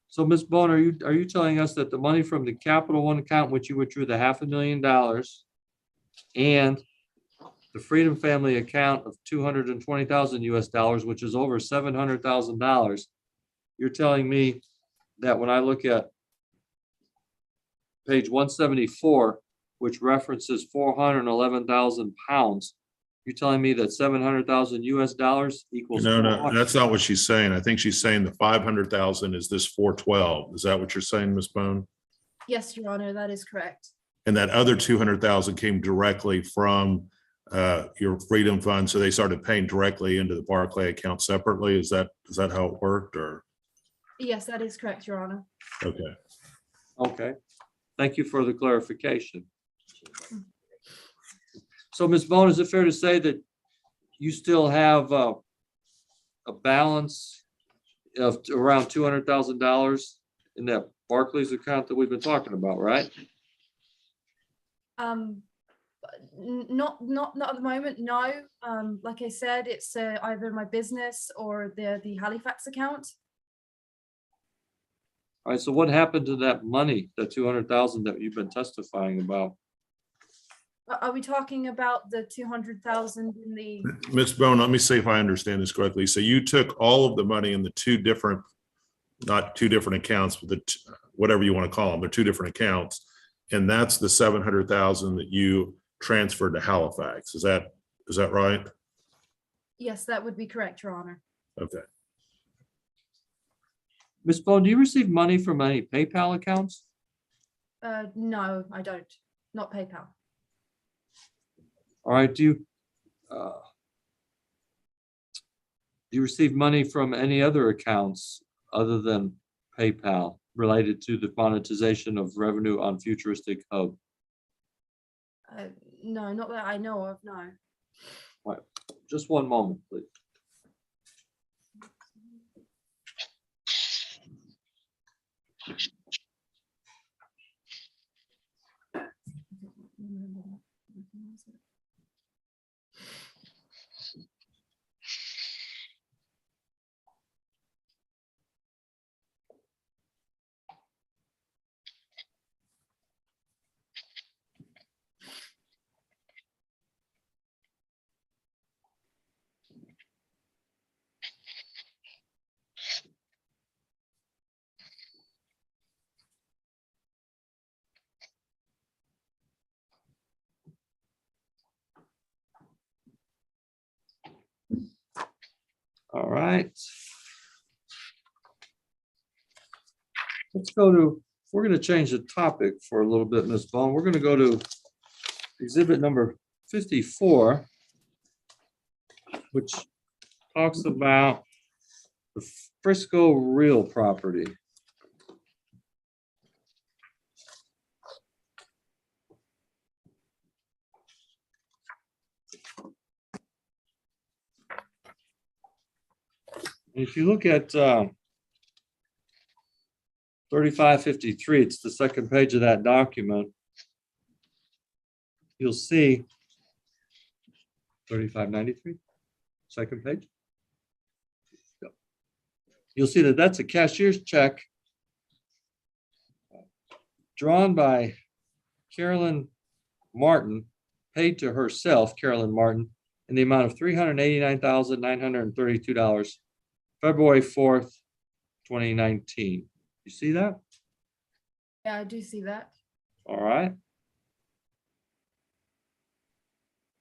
So Ms. Bone, are you telling us that the money from the Capital One account, which you withdrew the $500,000, and the Freedom Family account of $220,000 US, which is over $700,000, you're telling me that when I look at page 174, which references 411,000 pounds. You're telling me that 700,000 US dollars equals? No, 400? that's not what she's saying. I think she's saying the 500,000 is this 412. Is that what you're saying, Ms. Bone? Yes, Your Honor, that is correct. And that other 200,000 came directly from your Freedom Fund, so they started paying directly into the Barclay account separately. Is that how it worked, or? Yes, that is correct, Your Honor. Okay. Okay, thank you for the clarification. So, Ms. Bone, is it fair to say that you still have a balance of around $200,000 in that Barclays account that we've been talking about, right? Not at the moment, no. Like I said, it's either my business or the Halifax account. All right, so what happened to that money, the 200,000 that you've been testifying about? Are we talking about the 200,000 in the? Ms. Bone, let me see if I understand this correctly. So you took all of the money in the not two different accounts, but whatever you want to call them, they're two different accounts. And that's the 700,000 that you transferred to Halifax. Is that right? Yes, that would be correct, Your Honor. Okay. Ms. Bone, do you receive money from any PayPal accounts? No, I don't. Not PayPal. All right, do you receive money from any other accounts other than PayPal related to the monetization of revenue on Futuristic Hub? No, not that I know of, no. All right, just one moment, please. All right. Let's go to, we're going to change the topic for a little bit, Ms. Bone. We're going to go to exhibit number 54, which talks about the Frisco real property. If you look at 3553, it's the second page of that document. You'll see 3593, second page. Yep. You'll see that that's a cashier's check drawn by Carolyn Martin, paid to herself, Carolyn Martin, in the amount of $389,932, February 4th, 2019. You see that? Yeah, I do see that. All right.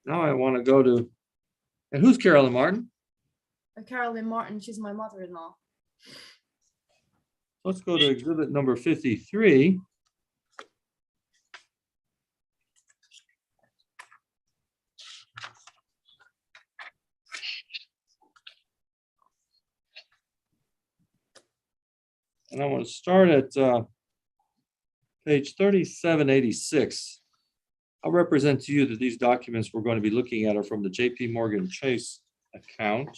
Now I want to go to, and who's Carolyn Martin? Carolyn Martin, she's my mother-in-law. Let's go to exhibit number 53. And I want to start at page 3786. I'll represent to you that these documents we're going to be looking at are from the JP Morgan Chase account.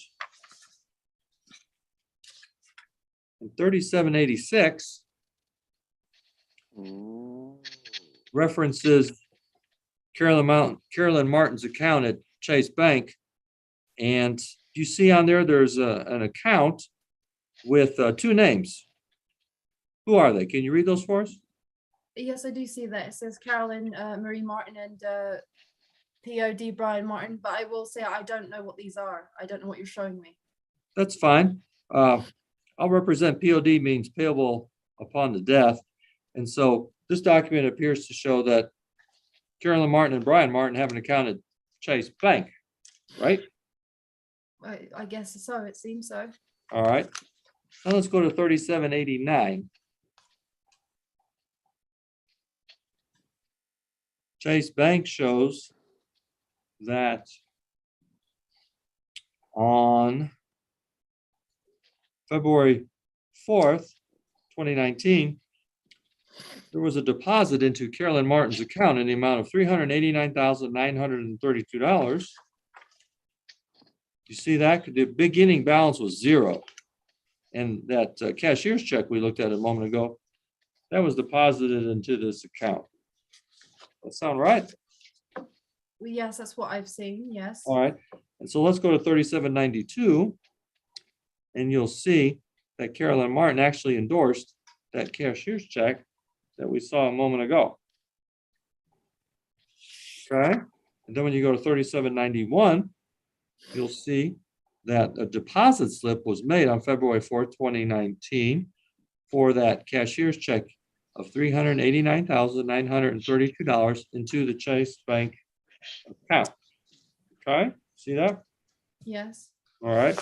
And 3786 references Carolyn Martin's account at Chase Bank. And you see on there, there's an account with two names. Who are they? Can you read those for us? Yes, I do see that. It says Carolyn Marie Martin and POD Brian Martin, but I will say I don't know what these are. I don't know what you're showing me. That's fine. I'll represent POD means payable upon the death. And so this document appears to show that Carolyn Martin and Brian Martin have an account at Chase Bank, right? I guess so, it seems so. All right. Now let's go to 3789. Chase Bank shows that on February 4th, 2019, there was a deposit into Carolyn Martin's account in the amount of $389,932. You see that? The beginning balance was zero. And that cashier's check we looked at a moment ago, that was deposited into this account. That sound right? Well, yes, that's what I've seen, yes. All right. And so let's go to 3792. And you'll see that Carolyn Martin actually endorsed that cashier's check that we saw a moment ago. Okay. And then when you go to 3791, you'll see that a deposit slip was made on February 4th, 2019 for that cashier's check of $389,932 into the Chase Bank account. Okay, see that? Yes. All right.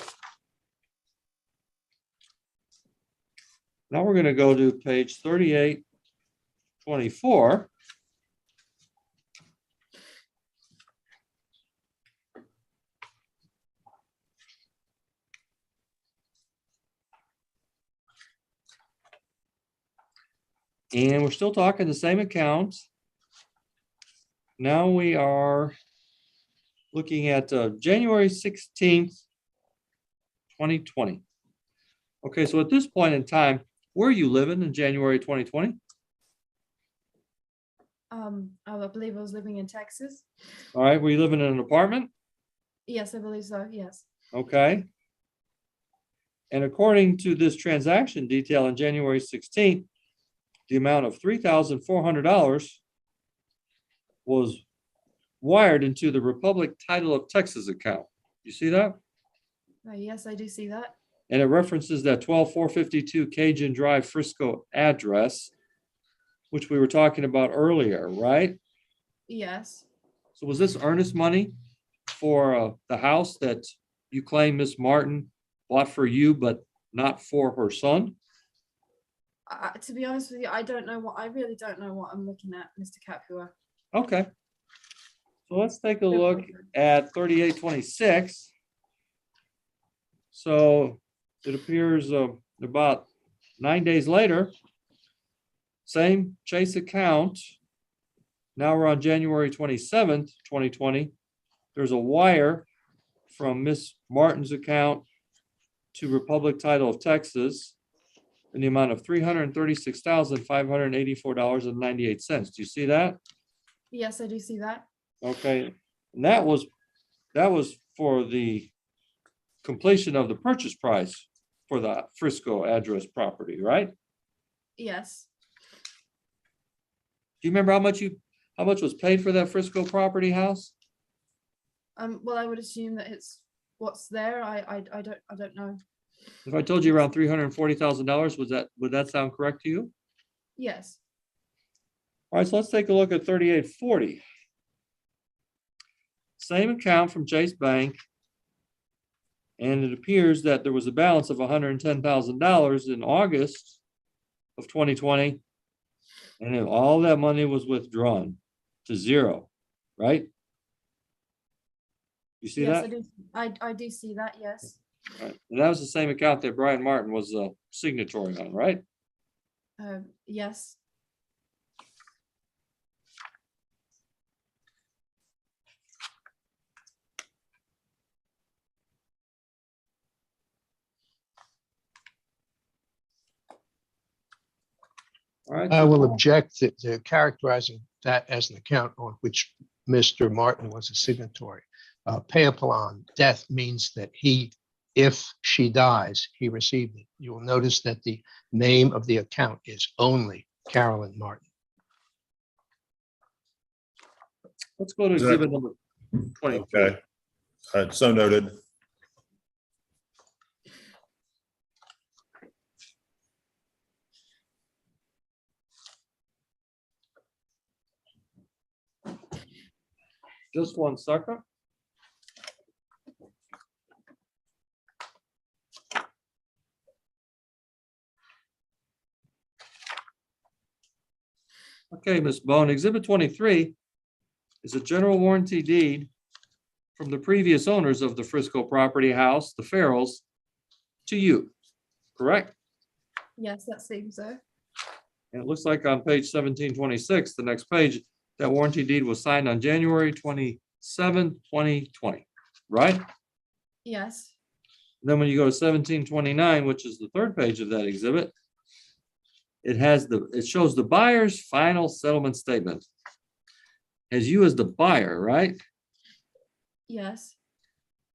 Now we're going to go to page 3824. And we're still talking the same account. Now we are looking at January 16th, 2020. Okay, so at this point in time, where are you living in January 2020? I believe I was living in Texas. All right, were you living in an apartment? Yes, I believe so, yes. Okay. And according to this transaction detail on January 16th, the amount of $3,400 was wired into the Republic Title of Texas account. You see that? Yes, I do see that. And it references that 12452 Cajun Drive, Frisco address, which we were talking about earlier, right? Yes. So was this earnest money for the house that you claim Miss Martin bought for you, but not for her son? To be honest with you, I really don't know what I'm looking at, Mr. Capua. Okay. So let's take a look at 3826. So it appears about 9 days later, same Chase account. Now we're on January 27th, 2020. There's a wire from Miss Martin's account to Republic Title of Texas in the amount of $336,584.98. Do you see that? Yes, I do see that. Okay, and that was for the completion of the purchase price for the Frisco address property, right? Yes. Do you remember how much was paid for that Frisco property house? Well, I would assume that it's what's there. I don't know. If I told you around $340,000, would that sound correct to you? Yes. All right, so let's take a look at 3840. Same account from Chase Bank. And it appears that there was a balance of $110,000 in August of 2020. And then all that money was withdrawn to zero, right? You see Yes, that? I do see that, yes. Right. And that was the same account that Brian Martin was signatory on, right? Yes. All right. I will object to characterizing that as an account on which Mr. Martin was a signatory. Pay upon death means that if she dies, he received it. You will notice that the name of the account is only Carolyn Martin. Let's go to Is that- exhibit number 20. Okay. So noted. Just one second. Okay, Ms. Bone, Exhibit 23 is a general warranty deed from the previous owners of the Frisco property house, the Farrells, to you, correct? Yes, that seems so. And it looks like on page 1726, the next page, that warranty deed was signed on January 27, 2020, right? Yes. Then when you go to 1729, which is the third page of that exhibit, it shows the buyer's final settlement statement. As you as the buyer, right? Yes.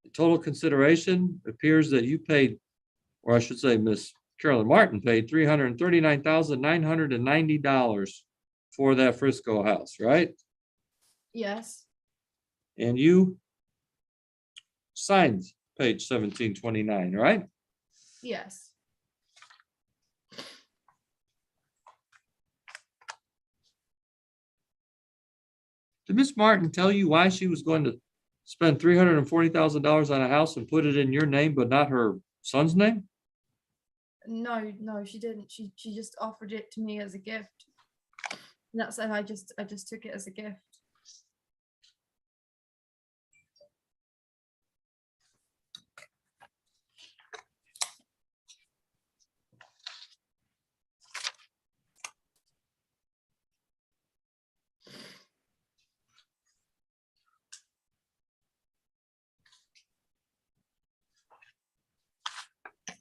The total consideration appears that you paid, or I should say, Miss Carolyn Martin paid $339,990 for that Frisco house, right? Yes. And you signed page 1729, right? Yes. Did Miss Martin tell you why she was going to spend $340,000 on a house and put it in your name, but not her son's name? No, she didn't. She just offered it to me as a gift. And I just took it as a gift.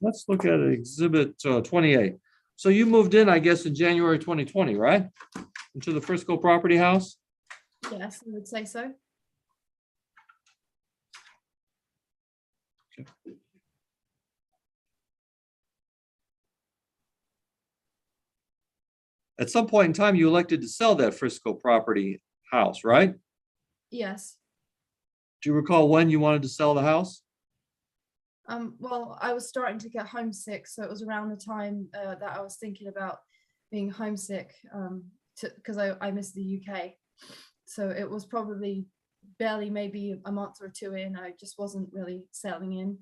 Let's look at exhibit 28. So you moved in, I guess, in January 2020, right? Into the Frisco property house? Yes, I would say so. At some point in time, you elected to sell that Frisco property house, right? Yes. Do you recall when you wanted to sell the house? Well, I was starting to get homesick, so it was around the time that I was thinking about being homesick, because I miss the UK. So it was probably barely maybe a month or two in. I just wasn't really settling in.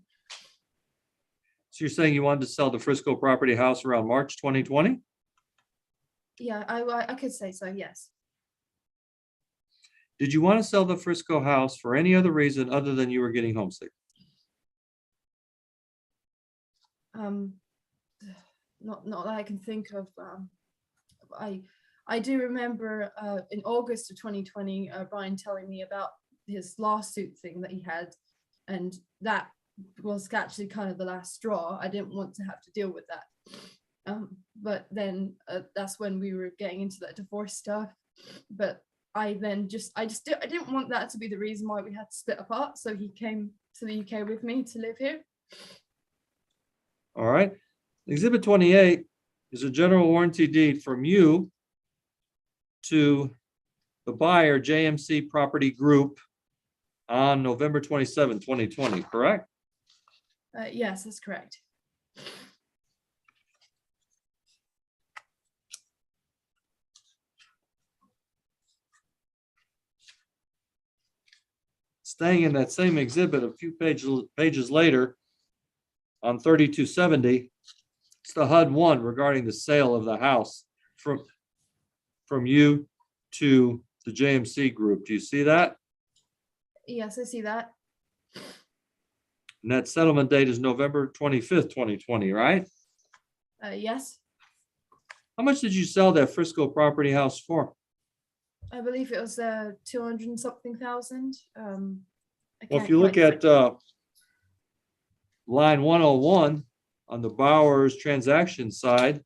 So you're saying you wanted to sell the Frisco property house around March 2020? Yeah, I could say so, yes. Did you want to sell the Frisco house for any other reason other than you were getting homesick? Not that I can think of. I do remember in August of 2020, Brian telling me about his lawsuit thing that he had, and that was actually kind of the last straw. I didn't want to have to deal with that. But then that's when we were getting into that divorce stuff. But I didn't want that to be the reason why we had to split apart. So he came to the UK with me to live here. All right. Exhibit 28 is a general warranty deed from you to the buyer, JMC Property Group, on November 27, 2020, correct? Yes, that's correct. Staying in that same exhibit, a few pages later, on 3270, it's the HUD 1 regarding the sale of the house from you to the JMC Group. Do you see that? Yes, I see that. And that settlement date is November 25th, 2020, right? Yes, How much did you sell that Frisco property house for? I believe it was 200 and something thousand. Well, if you look at line 101 on the Bowers transaction side,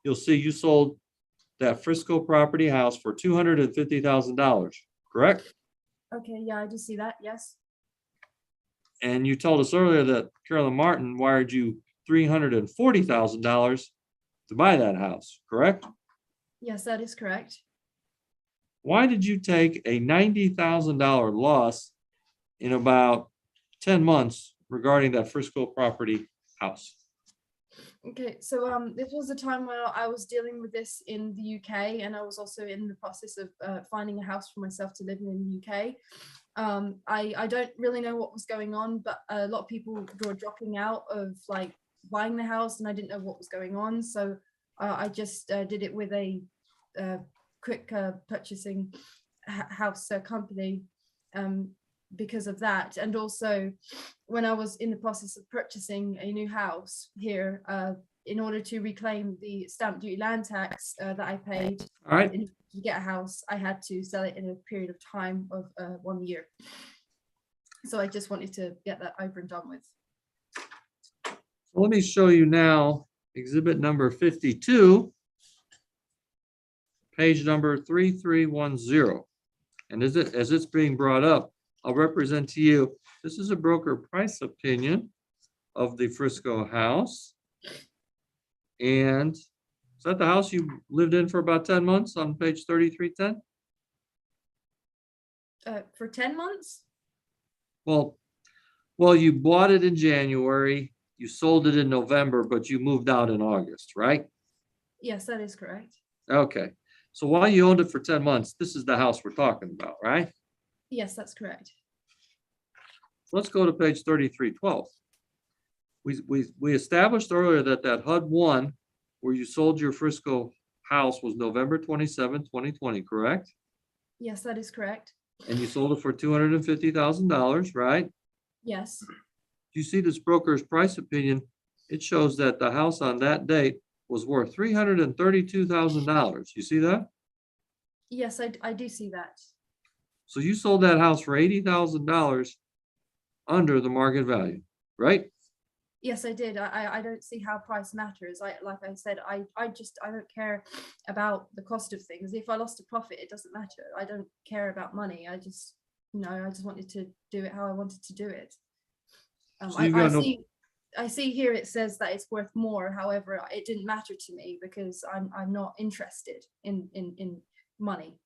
you'll see you sold that Frisco property house for $250,000, correct? Okay, yeah, I do see that. Yes. And you told us earlier that Carolyn Martin wired you $340,000 to buy that house, correct? Yes, that is correct. Why did you take a $90,000 loss in about 10 months regarding that Frisco property house? Okay, so this was the time when I was dealing with this in the UK, and I was also in the process of finding a house for myself to live in the UK. I don't really know what was going on, but a lot of people were dropping out of like buying the house, and I didn't know what was going on. So I just did it with a quick purchasing house company because of that. And also when I was in the process of purchasing a new house here, in order to reclaim the stamp duty land tax that I paid All right. in order to get a house, I had to sell it in a period of time of 1 year. So I just wanted to get that over and done with. So let me show you now exhibit number 52, page number 3310. And as it's being brought up, I'll represent to you, this is a broker price opinion of the Frisco house. And is that the house you lived in for about 10 months on page 3310? For 10 months? Well, you bought it in January, you sold it in November, but you moved out in August, right? Yes, that is correct. Okay. So while you owned it for 10 months, this is the house we're talking about, right? Yes, that's correct. Let's go to page 3312. We established earlier that HUD 1, where you sold your Frisco house, was November 27, 2020, correct? Yes, that is correct. And you sold it for $250,000, right? Yes. You see this broker's price opinion, it shows that the house on that date was worth $332,000. You see that? Yes, I do see that. So you sold that house for $80,000 under the market value, right? Yes, I did. I don't see how price matters. Like I said, I don't care about the cost of things. If I lost a profit, it doesn't matter. I don't care about money. I just wanted to do it how I wanted to do it. So you've got I see here it says that it's worth more. However, it didn't matter to me because I'm not interested in money.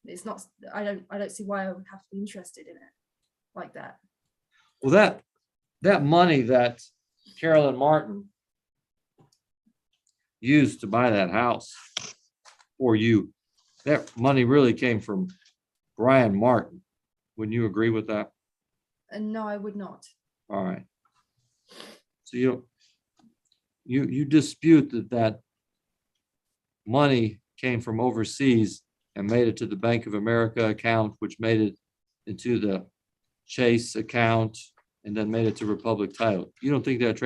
It's not. I don't see why I would have to be interested in it like that. Well, that money that Carolyn Martin used to buy that house for you, that money really came from Brian Martin. Wouldn't you agree with that? And no, I would not. All right. So you dispute that money came from overseas and made it to the Bank of America account, which made it into the Chase account, and then made it to Republic Title. You don't think that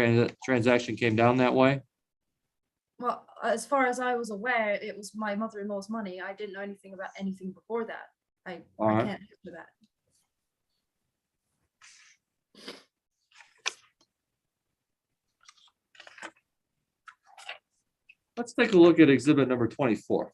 transaction came down that way? Well, as far as I was aware, it was my mother-in-law's money. I didn't know anything about anything before that. I right. can't answer that. Let's take a look at exhibit number 24.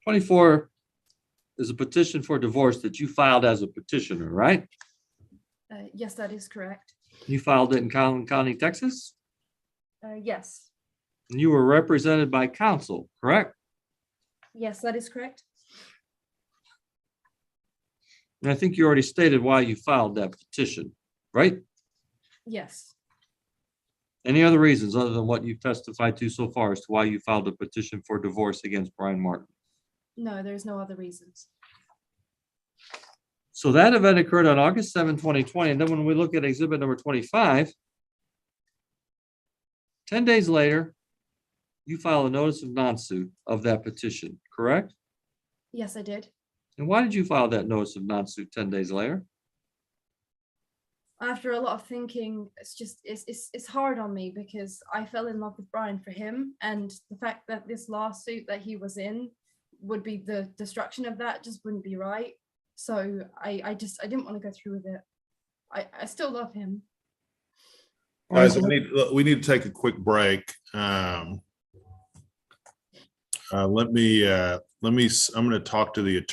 '24 is a petition for divorce that you filed as a petitioner, right? Yes, that is correct. You filed it in Collin County, Texas, Yes. and you were represented by counsel, correct? Yes, that is correct. And I think you already stated why you filed that petition, right? Yes. Any other reasons other than what you've testified to so far as to why you filed a petition for divorce against Brian Martin? No, there's no other reasons. So that event occurred on August 7, 2020. And then when we look at exhibit number 25, 10 days later, you file a notice of non-suit of that petition, correct? Yes, I did. And why did you file that notice of non-suit 10 days later? After a lot of thinking, it's hard on me because I fell in love with Brian for him, and the fact that this lawsuit that he was in would be the destruction of that just wouldn't be right. So I didn't want to go through with it. I still love him. Guys, we need to take a quick break. I'm going to talk to the attorney.